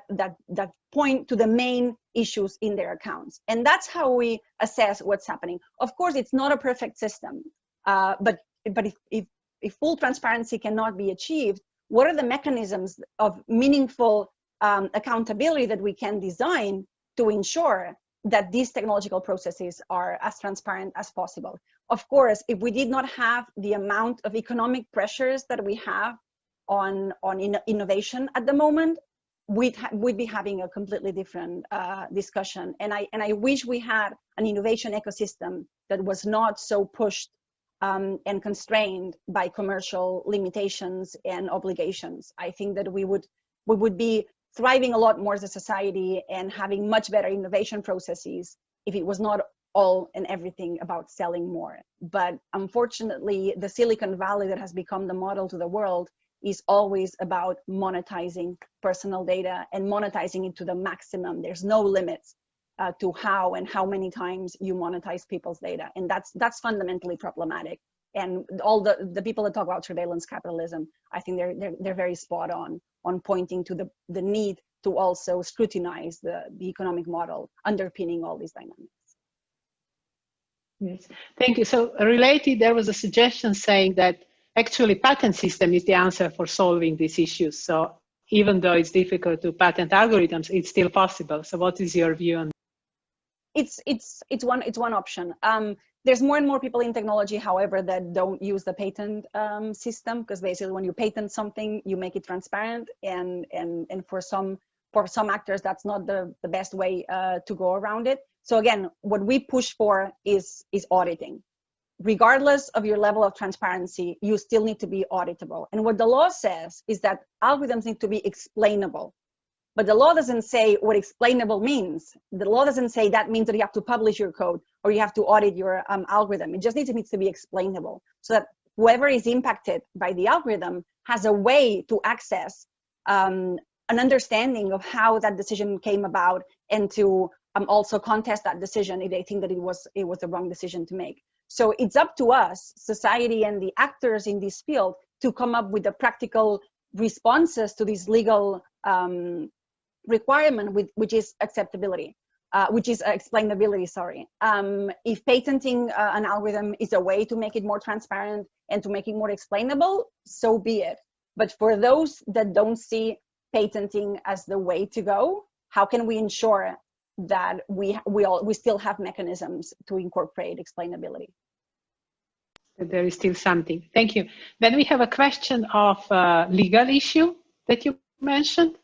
point to the main issues in their accounts. And that's how we assess what's happening. Of course, it's not a perfect system, but if full transparency cannot be achieved, what are the mechanisms of meaningful accountability that we can design to ensure that these technological processes are as transparent as possible? Of course, if we did not have the amount of economic pressures that we have on innovation at the moment, we'd be having a completely different discussion. And I wish we had an innovation ecosystem that was not so pushed and constrained by commercial limitations and obligations. I think that we would be thriving a lot more as a society and having much better innovation processes if it was not all and everything about selling more. But unfortunately, the Silicon Valley that has become the model to the world is always about monetizing personal data and monetizing it to the maximum. There's no limits to how and how many times you monetize people's data. And that's fundamentally problematic. And all the people that talk about surveillance capitalism, I think they're very spot on pointing to the need to also scrutinize the economic model underpinning all these dynamics. Yes, thank you. So related, there was a suggestion saying that actually patent system is the answer for solving these issues. So even though it's difficult to patent algorithms, it's still possible. So what is your view on that? It's one option. There's more and more people in technology, however, that don't use the patent system, because basically when you patent something, you make it transparent, and for some actors, that's not the best way to go around it. So again, what we push for is auditing. regardless of your level of transparency, you still need to be auditable. And what the law says is that algorithms need to be explainable. But the law doesn't say what explainable means. The law doesn't say that means that you have to publish your code or you have to audit your algorithm. It just needs to be explainable so that whoever is impacted by the algorithm has a way to access an understanding of how that decision came about, and to also contest that decision if they think that it was the wrong decision to make. So it's up to us, society and the actors in this field, to come up with the practical responses to this legal requirement, which is acceptability, which is explainability, sorry. If patenting an algorithm is a way to make it more transparent and to make it more explainable, so be it. But for those that don't see patenting as the way to go, how can we ensure that we still have mechanisms to incorporate explainability? There is still something. Thank you. Then we have a question of legal issue that you mentioned.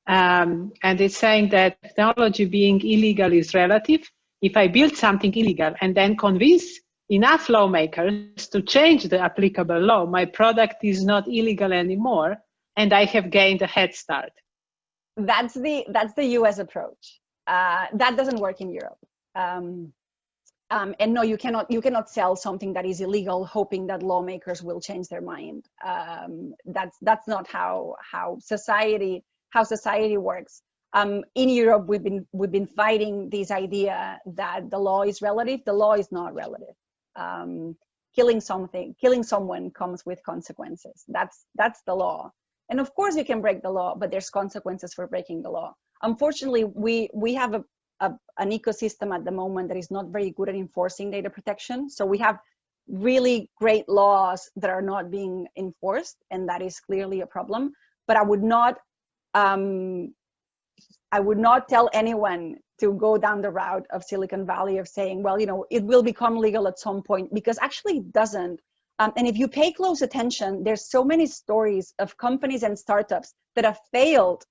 And it's saying that technology being illegal is relative. If I build something illegal and then convince enough lawmakers to change the applicable law, my product is not illegal anymore, and I have gained a head start. That's the US approach. That doesn't work in Europe. And no, you cannot sell something that is illegal hoping that lawmakers will change their mind. That's not how society works. In Europe, we've been fighting this idea that the law is relative. The law is not relative. Killing someone comes with consequences. That's the law. And of course you can break the law, but there's consequences for breaking the law. Unfortunately, we have an ecosystem at the moment that is not very good at enforcing data protection. So we have really great laws that are not being enforced, and that is clearly a problem. But I would not tell anyone to go down the route of Silicon Valley of saying, well, it will become legal at some point, because actually it doesn't. And if you pay close attention, there's so many stories of companies and startups that have failed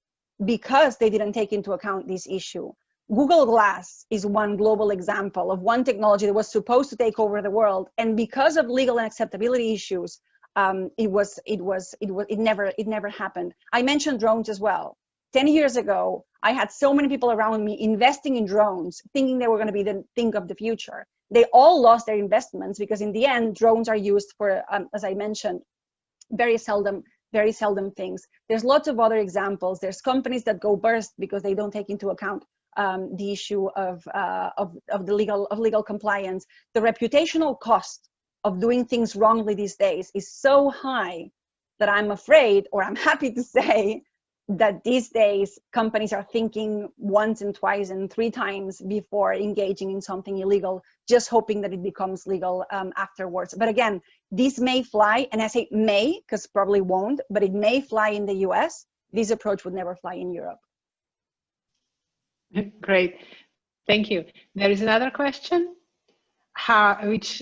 because they didn't take into account this issue. Google Glass is one global example of one technology that was supposed to take over the world, and because of legal and acceptability issues, it never happened. I mentioned drones as well. 10 years ago, I had so many people around me investing in drones, thinking they were going to be the thing of the future. They all lost their investments because in the end, drones are used for, as I mentioned, very seldom things. There's lots of other examples. There's companies that go burst because they don't take into account the issue of legal compliance. The reputational cost of doing things wrongly these days is so high that I'm afraid, or I'm happy to say, that these days companies are thinking once and twice and three times before engaging in something illegal, just hoping that it becomes legal afterwards. But again, this may fly, and I say may because probably won't, but it may fly in the US. This approach would never fly in Europe. Great, thank you. There is another question, which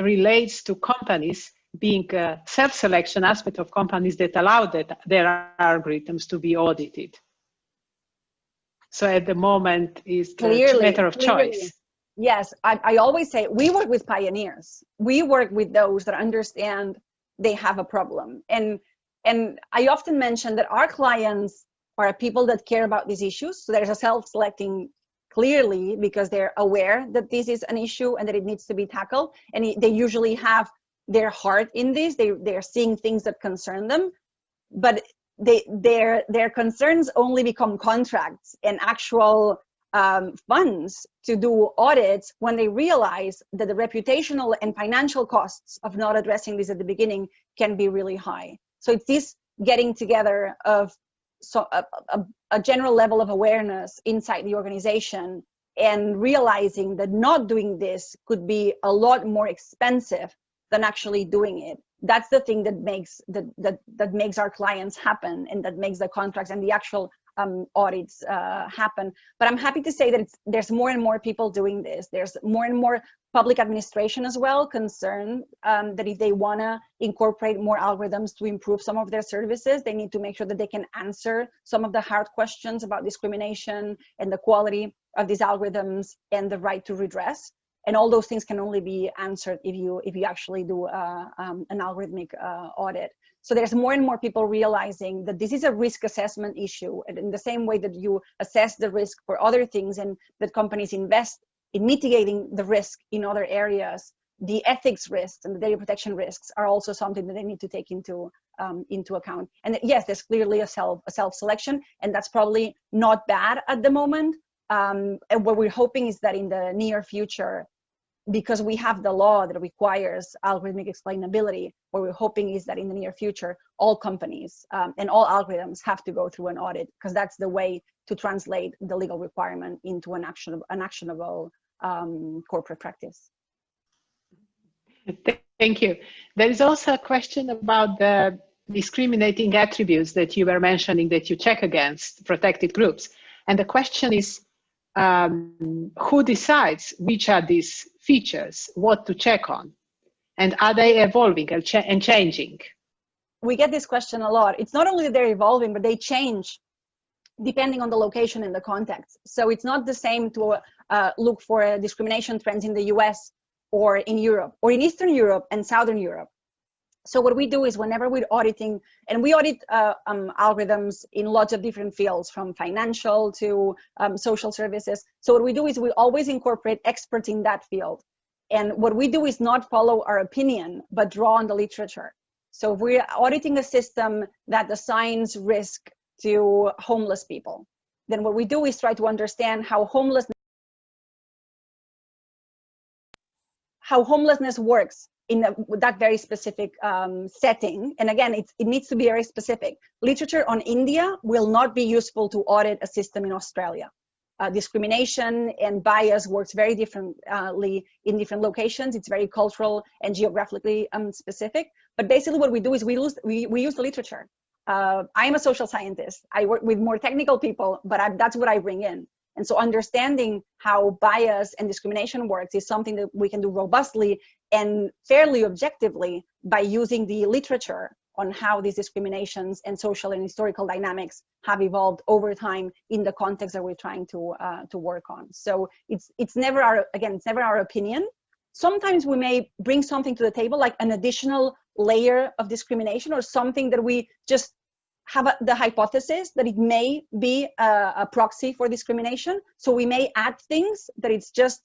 relates to companies being a self-selection aspect of companies that allow their algorithms to be audited. So at the moment, it's a matter of choice. Yes, I always say we work with pioneers. We work with those that understand they have a problem. And I often mention that our clients are people that care about these issues. So there's a self-selecting clearly because they're aware that this is an issue and that it needs to be tackled. And they usually have their heart in this. They're seeing things that concern them, but their concerns only become contracts and actual funds to do audits when they realize that the reputational and financial costs of not addressing this at the beginning can be really high. So it's this getting together of a general level of awareness inside the organization and realizing that not doing this could be a lot more expensive than actually doing it. That's the thing that makes our clients happen, and that makes the contracts and the actual audits happen. But I'm happy to say that there's more and more people doing this. There's more and more public administration as well concerned that if they want to incorporate more algorithms to improve some of their services, they need to make sure that they can answer some of the hard questions about discrimination and the quality of these algorithms and the right to redress. And all those things can only be answered if you actually do an algorithmic audit. So there's more and more people realizing that this is a risk assessment issue, and in the same way that you assess the risk for other things and that companies invest in mitigating the risk in other areas, the ethics risks and the data protection risks are also something that they need to take into account. And yes, there's clearly a self-selection, and that's probably not bad at the moment. And what we're hoping is that in the near future, because we have the law that requires algorithmic explainability, what we're hoping is that in the near future, all companies and all algorithms have to go through an audit, because that's the way to translate the legal requirement into an actionable corporate practice. Thank you. There is also a question about the discriminating attributes that you were mentioning that you check against protected groups. And the question is, who decides which are these features, what to check on, and are they evolving and changing? We get this question a lot. It's not only that they're evolving, but they change depending on the location and the context. So it's not the same to look for discrimination trends in the US or in Europe, or in Eastern Europe and Southern Europe. So what we do is whenever we're auditing, and we audit algorithms in lots of different fields, from financial to social services. So what we do is we always incorporate experts in that field. And what we do is not follow our opinion, but draw on the literature. So if we're auditing a system that assigns risk to homeless people, then what we do is try to understand how homelessness works in that very specific setting. And again, it needs to be very specific. Literature on India will not be useful to audit a system in Australia. Discrimination and bias works very differently in different locations. It's very cultural and geographically specific. But basically what we do is we use the literature. I'm a social scientist. I work with more technical people, but that's what I bring in. And so understanding how bias and discrimination works is something that we can do robustly and fairly objectively by using the literature on how these discriminations and social and historical dynamics have evolved over time in the context that we're trying to work on. So it's never our opinion. Sometimes we may bring something to the table, like an additional layer of discrimination, or something that we just have the hypothesis that it may be a proxy for discrimination. So we may add things that it's just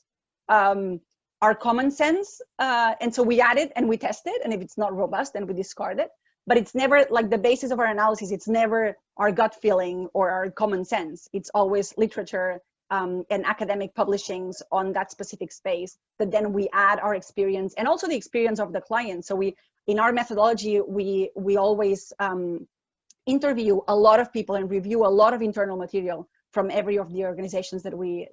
our common sense. And so we add it and we test it. And if it's not robust, then we discard it. But it's never like the basis of our analysis. It's never our gut feeling or our common sense. It's always literature and academic publishings on that specific space that then we add our experience and also the experience of the client. So in our methodology, we always interview a lot of people and review a lot of internal material from every of the organizations that we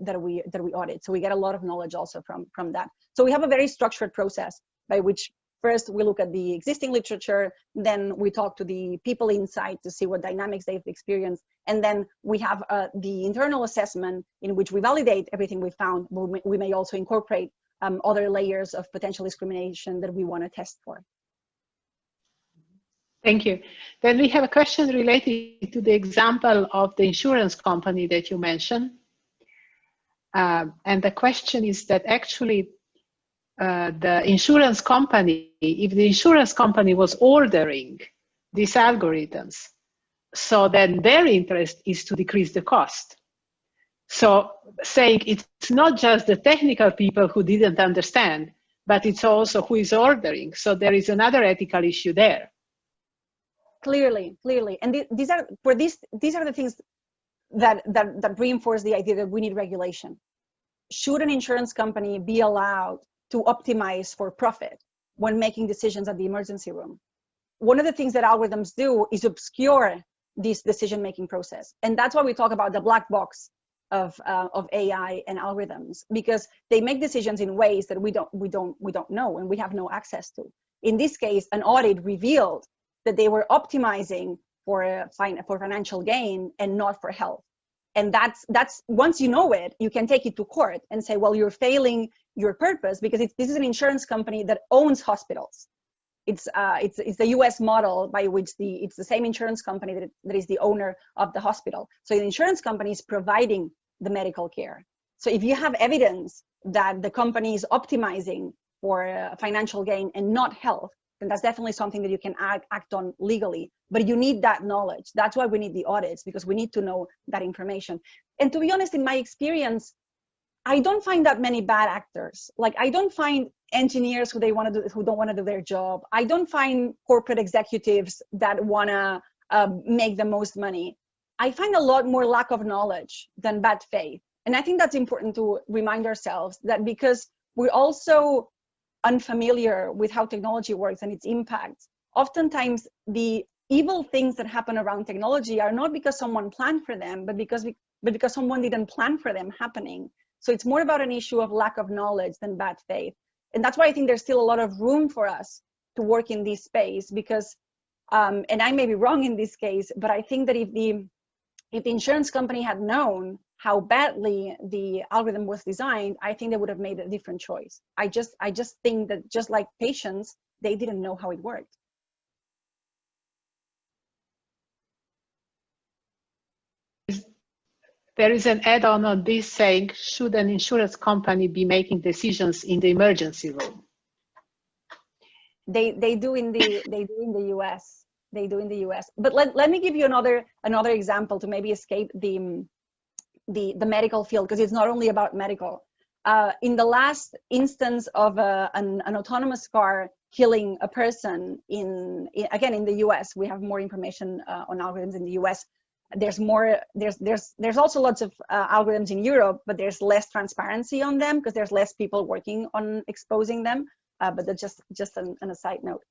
audit. So we get a lot of knowledge also from that. So we have a very structured process by which first we look at the existing literature, then we talk to the people inside to see what dynamics they've experienced, and then we have the internal assessment in which we validate everything we found. We may also incorporate other layers of potential discrimination that we want to test for. Thank you. Then we have a question related to the example of the insurance company that you mentioned. And the question is that actually the insurance company, if the insurance company was ordering these algorithms, so then their interest is to decrease the cost. So saying it's not just the technical people who didn't understand, but it's also who is ordering. So there is another ethical issue there. Clearly, and these are the things that reinforce the idea that we need regulation. Should an insurance company be allowed to optimize for profit when making decisions at the emergency room? One of the things that algorithms do is obscure this decision-making process, and that's why we talk about the black box of AI and algorithms, because they make decisions in ways that we don't know and we have no access to. In this case, an audit revealed that they were optimizing for financial gain and not for health. And that's once you know it, you can take it to court and say, well, you're failing your purpose because this is an insurance company that owns hospitals. It's the US model by which it's the same insurance company that is the owner of the hospital. So the insurance company is providing the medical care. So if you have evidence that the company is optimizing for financial gain and not health, then that's definitely something that you can act on legally. But you need that knowledge. That's why we need the audits, because we need to know that information. And to be honest, in my experience, I don't find that many bad actors. Like, I don't find engineers who don't want to do their job. I don't find corporate executives that want to make the most money. I find a lot more lack of knowledge than bad faith. And I think that's important to remind ourselves, that because we're also unfamiliar with how technology works and its impacts, oftentimes the evil things that happen around technology are not because someone planned for them, but because someone didn't plan for them happening. So it's more about an issue of lack of knowledge than bad faith. And that's why I think there's still a lot of room for us to work in this space, because, and I may be wrong in this case, but I think that if the insurance company had known how badly the algorithm was designed, I think they would have made a different choice. I just think that, just like patients, they didn't know how it worked. There is an add-on on this saying, should an insurance company be making decisions in the emergency room? They do in the US. They do in the US. But let me give you another example to maybe escape the medical field, because it's not only about medical. In the last instance of an autonomous car killing a person again in the US, we have more information on algorithms in the US. There's also lots of algorithms in Europe, but there's less transparency on them because there's less people working on exposing them. But that's just an aside note.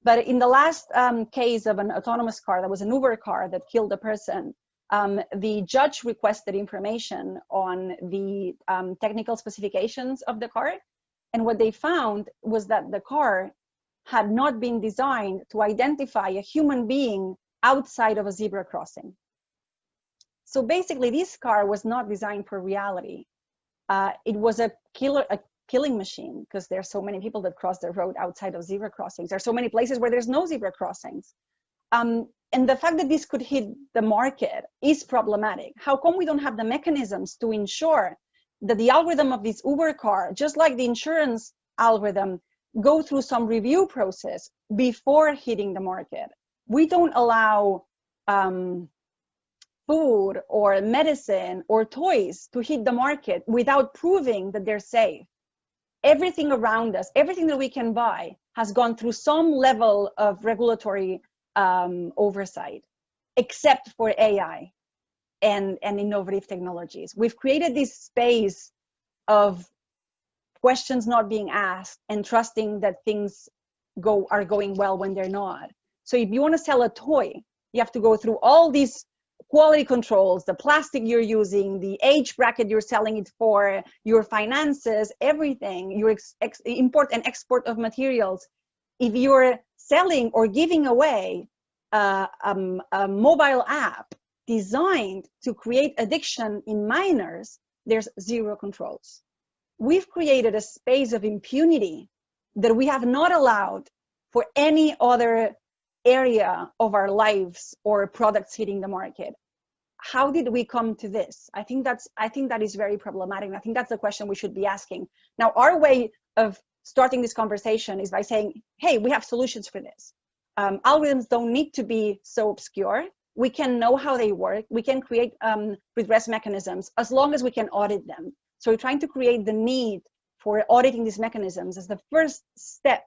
But in the last case of an autonomous car, that was an Uber car that killed a person, the judge requested information on the technical specifications of the car. And what they found was that the car had not been designed to identify a human being outside of a zebra crossing. So basically, this car was not designed for reality. It was a killing machine, because there are so many people that cross the road outside of zebra crossings. There are so many places where there's no zebra crossings. And the fact that this could hit the market is problematic. How come we don't have the mechanisms to ensure that the algorithm of this Uber car, just like the insurance algorithm, go through some review process before hitting the market? We don't allow food or medicine or toys to hit the market without proving that they're safe. Everything around us, everything that we can buy, has gone through some level of regulatory oversight, except for AI and innovative technologies. We've created this space of questions not being asked and trusting that things are going well when they're not. So if you want to sell a toy, you have to go through all these quality controls, the plastic you're using, the age bracket you're selling it for, your finances, everything, your import and export of materials. If you're selling or giving away a mobile app designed to create addiction in minors, there's zero controls. We've created a space of impunity that we have not allowed for any other area of our lives or products hitting the market. How did we come to this? I think that is very problematic. And I think that's the question we should be asking. Now, our way of starting this conversation is by saying, hey, we have solutions for this. Algorithms don't need to be so obscure. We can know how they work. We can create redress mechanisms as long as we can audit them. So we're trying to create the need for auditing these mechanisms as the first step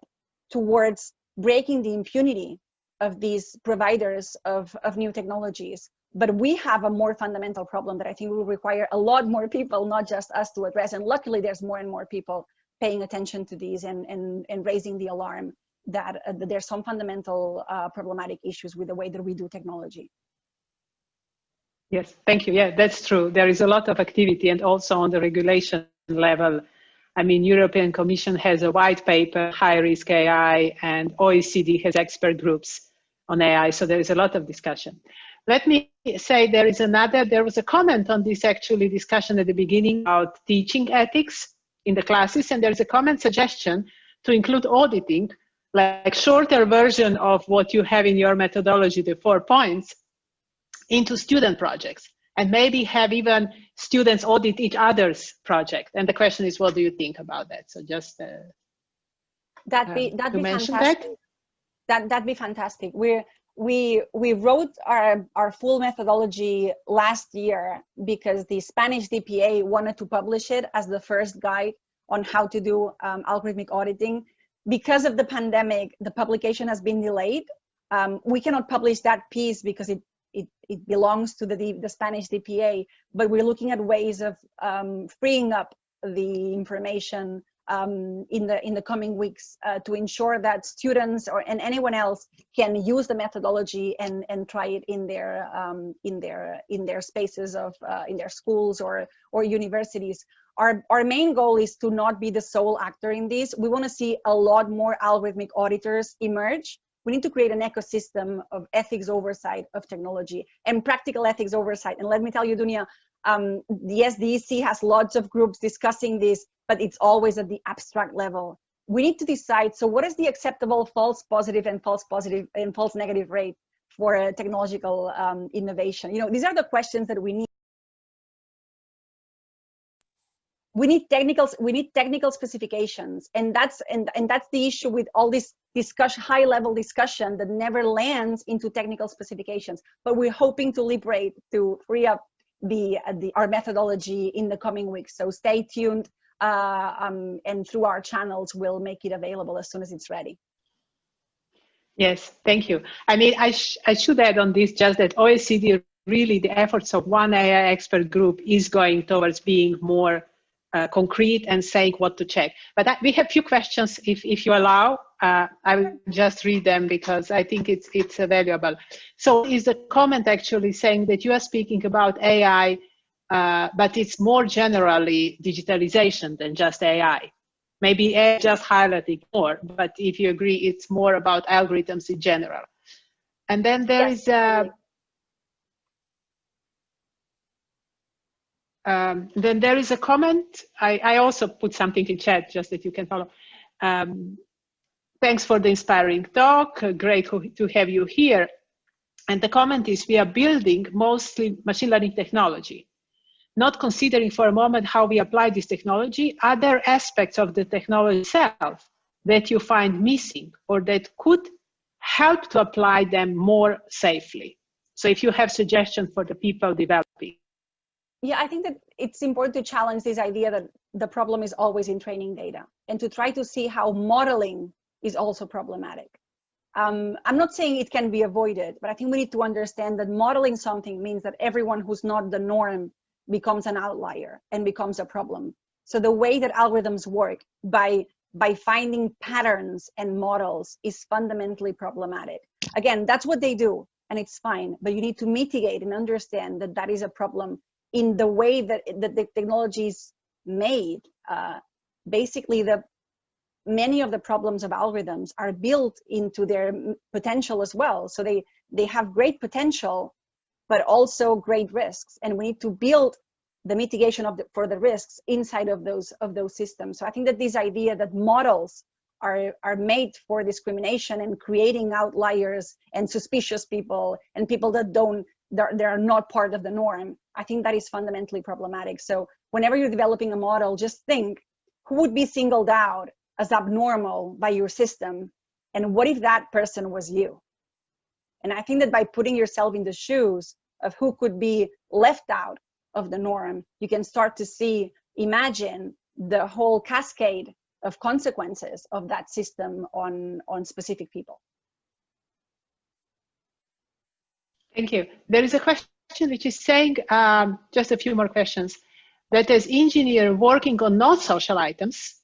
towards breaking the impunity of these providers of new technologies. But we have a more fundamental problem that I think will require a lot more people, not just us, to address. And luckily, there's more and more people paying attention to these and raising the alarm that there's some fundamental problematic issues with the way that we do technology. Yes, thank you. Yeah, that's true. There is a lot of activity, and also on the regulation level. I mean, European Commission has a white paper, High Risk AI, and OECD has expert groups on AI. So there is a lot of discussion. Let me say there was a comment on this actually discussion at the beginning about teaching ethics in the classes. And there's a comment suggestion to include auditing, like shorter version of what you have in your methodology, the 4 points, into student projects. and maybe have even students audit each other's project. And the question is, what do you think about that? So just that'd be mention fantastic. That'd be fantastic. We wrote our full methodology last year because the Spanish DPA wanted to publish it as the first guide on how to do algorithmic auditing. Because of the pandemic, the publication has been delayed. We cannot publish that piece because it belongs to the Spanish DPA, but we're looking at ways of freeing up the information in the coming weeks to ensure that students and anyone else can use the methodology and try it in their spaces of in their schools or universities. Our main goal is to not be the sole actor in this. We want to see a lot more algorithmic auditors emerge. We need to create an ecosystem of ethics oversight of technology and practical ethics oversight. And let me tell you, Dunia, the SDEC has lots of groups discussing this, but it's always at the abstract level. We need to decide, so what is the acceptable false positive and false negative rate for technological innovation? You know, these are the questions that we need. We need technical specifications, and that's the issue with all this high level discussion that never lands into technical specifications. But we're hoping to liberate, to free up our methodology in the coming weeks. So stay tuned, and through our channels, we'll make it available as soon as it's ready. Yes, thank you. I mean, I should add on this just that OECD, really the efforts of one AI expert group is going towards being more concrete and saying what to check. But we have few questions, if you allow. I will just read them because I think it's valuable. So is the comment actually saying that you are speaking about AI, but it's more generally digitalization than just AI? Maybe AI just highlighting more, but if you agree, it's more about algorithms in general. And then there is then there is a comment. I also put something in chat just that you can follow. Thanks for the inspiring talk. Great to have you here. And the comment is, we are building mostly machine learning technology, not considering for a moment how we apply this technology. Are there aspects of the technology itself that you find missing or that could help to apply them more safely? So if you have suggestions for the people developing. Yeah, I think that it's important to challenge this idea that the problem is always in training data and to try to see how modeling is also problematic. I'm not saying it can be avoided, but I think we need to understand that modeling something means that everyone who's not the norm becomes an outlier and becomes a problem. So the way that algorithms work by finding patterns and models is fundamentally problematic. Again, that's what they do and it's fine, but you need to mitigate and understand that that is a problem in the way that the technology is made. Basically, many of the problems of algorithms are built into their potential as well. So they have great potential, but also great risks. And we need to build the mitigation for the risks inside of those systems. So I think that this idea that models are made for discrimination and creating outliers and suspicious people and people that they're not part of the norm, I think that is fundamentally problematic. So whenever you're developing a model, just think, who would be singled out as abnormal by your system? And what if that person was you? And I think that by putting yourself in the shoes of who could be left out of the norm, you can start to imagine the whole cascade of consequences of that system on specific people. Thank you. There is a question which is saying, just a few more questions, that as engineer working on non-social items,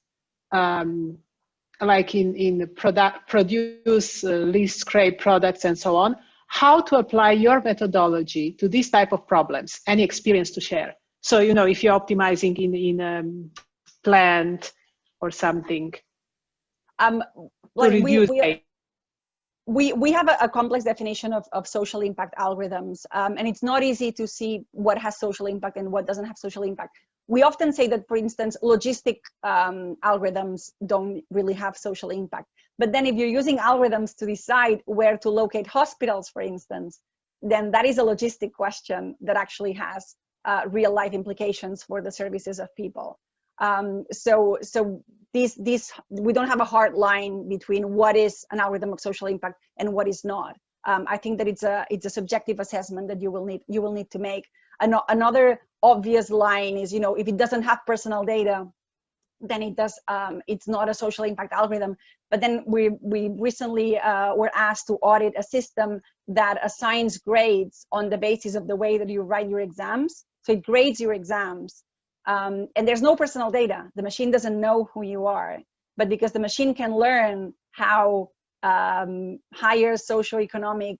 like in produce, list, scrape products and so on, how to apply your methodology to this type of problems? Any experience to share? So, you know, if you're optimizing in plant or something, like we have a complex definition of social impact algorithms, and it's not easy to see what has social impact and what doesn't have social impact. We often say that, for instance, logistic algorithms don't really have social impact. But then if you're using algorithms to decide where to locate hospitals, for instance, then that is a logistic question that actually has real life implications for the services of people. So these we don't have a hard line between what is an algorithm of social impact and what is not. I think that it's a subjective assessment that you will need to make. Another obvious line is, if it doesn't have personal data, then it's not a social impact algorithm. But then we recently were asked to audit a system that assigns grades on the basis of the way that you write your exams. So it grades your exams. And there's no personal data. The machine doesn't know who you are. But because the machine can learn how higher socioeconomic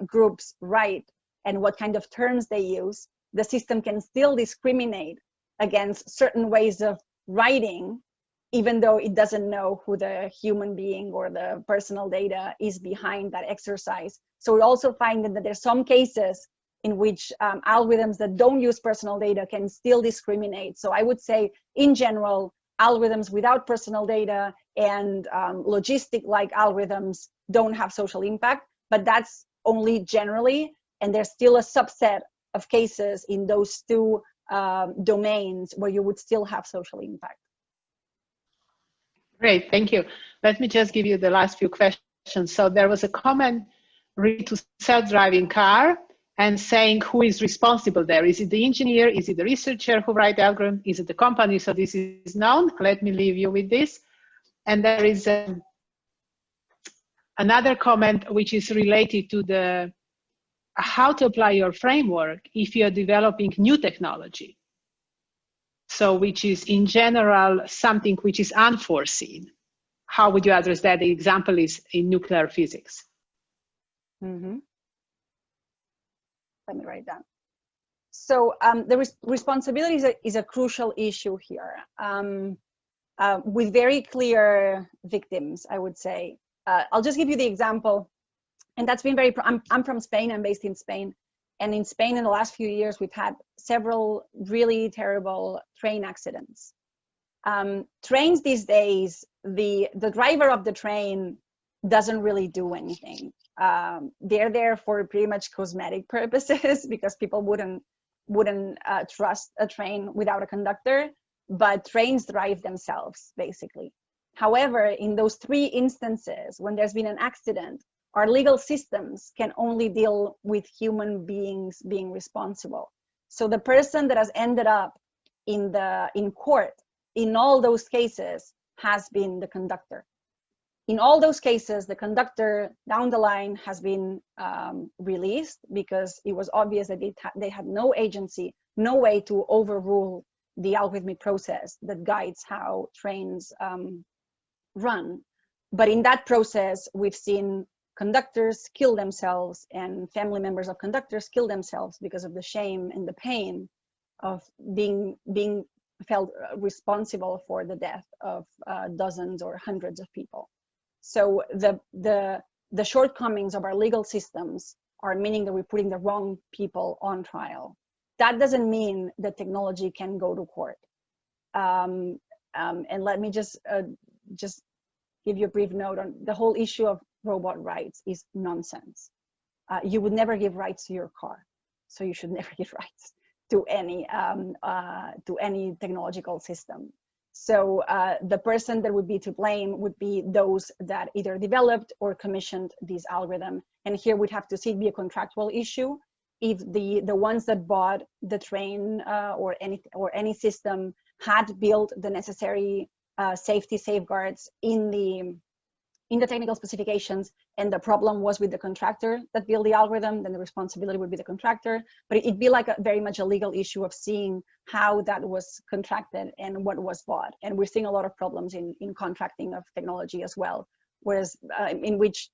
groups write and what kind of terms they use, the system can still discriminate against certain ways of writing, even though it doesn't know who the human being or the personal data is behind that exercise. So we also find that there's some cases in which algorithms that don't use personal data can still discriminate. So I would say, in general, algorithms without personal data and logistic-like algorithms don't have social impact, but that's only generally, and there's still a subset of cases in those two domains where you would still have social impact. Great, thank you. Let me just give you the last few questions. So there was a comment related to self-driving car and saying who is responsible there. Is it the engineer? Is it the researcher who write the algorithm? Is it the company? So this is known. Let me leave you with this. And there is another comment which is related to the how to apply your framework if you're developing new technology. So which is in general something which is unforeseen. How would you address that? The example is in nuclear physics. Mm-hmm. Let me write down. So the responsibility is a crucial issue here, with very clear victims, I would say. I'll just give you the example, and that's been very, I'm from Spain, I'm based in Spain. And in Spain, in the last few years, we've had several really terrible train accidents. Trains these days, the driver of the train doesn't really do anything. They're there for pretty much cosmetic purposes because people wouldn't trust a train without a conductor, but trains drive themselves, basically. However, in those three instances, when there's been an accident, our legal systems can only deal with human beings being responsible. So the person that has ended up in court in all those cases has been the conductor. In all those cases, the conductor down the line has been released because it was obvious that they had no agency, no way to overrule the algorithmic process that guides how trains run. But in that process, we've seen conductors kill themselves and family members of conductors kill themselves because of the shame and the pain of being felt responsible for the death of dozens or hundreds of people. So the shortcomings of our legal systems are meaning that we're putting the wrong people on trial. That doesn't mean that technology can go to court. And let me just give you a brief note on the whole issue of robot rights is nonsense. You would never give rights to your car, so you should never give rights to any technological system. So the person that would be to blame would be those that either developed or commissioned this algorithm. And here we'd have to see it be a contractual issue. If the ones that bought the train or any system had built the necessary safety safeguards in the technical specifications, and the problem was with the contractor that built the algorithm, then the responsibility would be the contractor. But it'd be like very much a legal issue of seeing how that was contracted and what was bought. And we're seeing a lot of problems in contracting of technology as well, whereas in which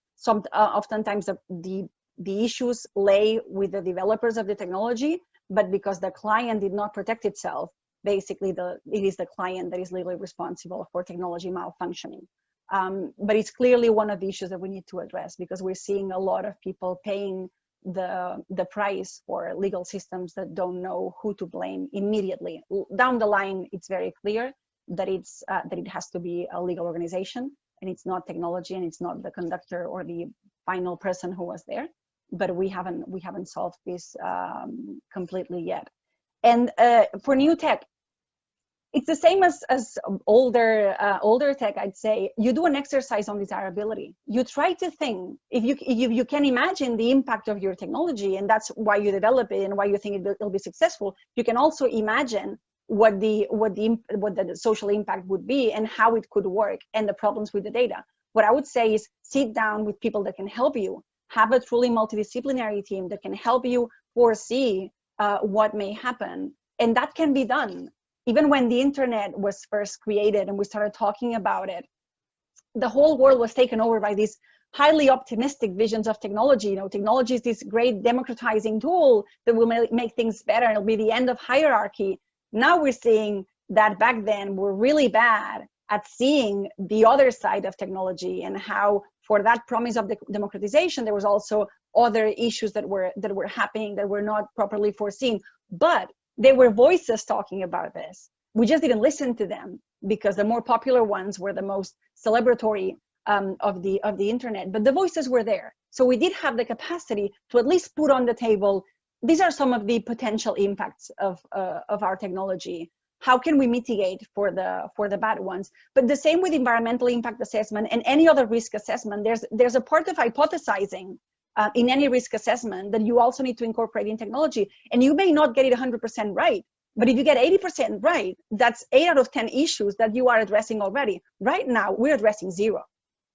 oftentimes the issues lay with the developers of the technology, but because the client did not protect itself, basically it is the client that is legally responsible for technology malfunctioning. But it's clearly one of the issues that we need to address, because we're seeing a lot of people paying the price for legal systems that don't know who to blame immediately. Down the line, it's very clear that it has to be a legal organization, and it's not technology, and it's not the conductor or the final person who was there. but we haven't solved this completely yet. And for new tech, it's the same as older tech. I'd say you do an exercise on desirability. You try to think, if you can imagine the impact of your technology, and that's why you develop it and why you think it'll be successful. You can also imagine what the social impact would be and how it could work and the problems with the data. What I would say is sit down with people that can help you. Have a truly multidisciplinary team that can help you foresee what may happen, and that can be done. Even when the internet was first created and we started talking about it, the whole world was taken over by these highly optimistic visions of technology. You know, technology is this great democratizing tool that will make things better and it'll be the end of hierarchy. Now we're seeing that back then we're really bad at seeing the other side of technology, and how for that promise of the democratization, there was also other issues that were happening that were not properly foreseen. But there were voices talking about this. We just didn't listen to them because the more popular ones were the most celebratory of the internet. But the voices were there, so we did have the capacity to at least put on the table, these are some of the potential impacts of our technology. How can we mitigate for the bad ones? But the same with environmental impact assessment and any other risk assessment. There's a part of hypothesizing in any risk assessment that you also need to incorporate in technology. And you may not get it 100% right, but if you get 80% right, that's 8 out of 10 issues that you are addressing already. Right now, we're addressing 0.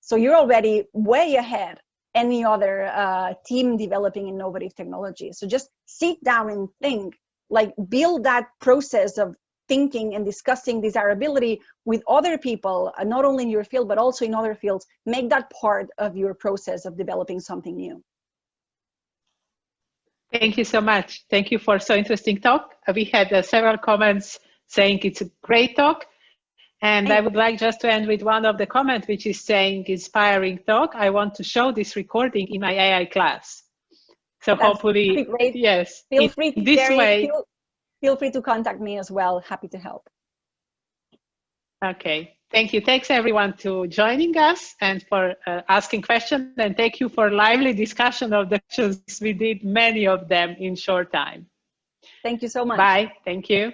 So you're already way ahead any other team developing innovative technology. So just sit down and think, like build that process of thinking and discussing desirability with other people, not only in your field, but also in other fields. Make that part of your process of developing something new. Thank you so much. Thank you for so interesting talk. We had several comments saying it's a great talk. And I would like just to end with one of the comments, which is saying, inspiring talk. I want to show this recording in my AI class. So that's hopefully, great. Yes, feel free to, this way. Feel free to contact me as well. Happy to help. Okay, thank you. Thanks everyone to joining us and for asking questions. And thank you for lively discussion of the questions. We did many of them in short time. Thank you so much. Bye. Thank you.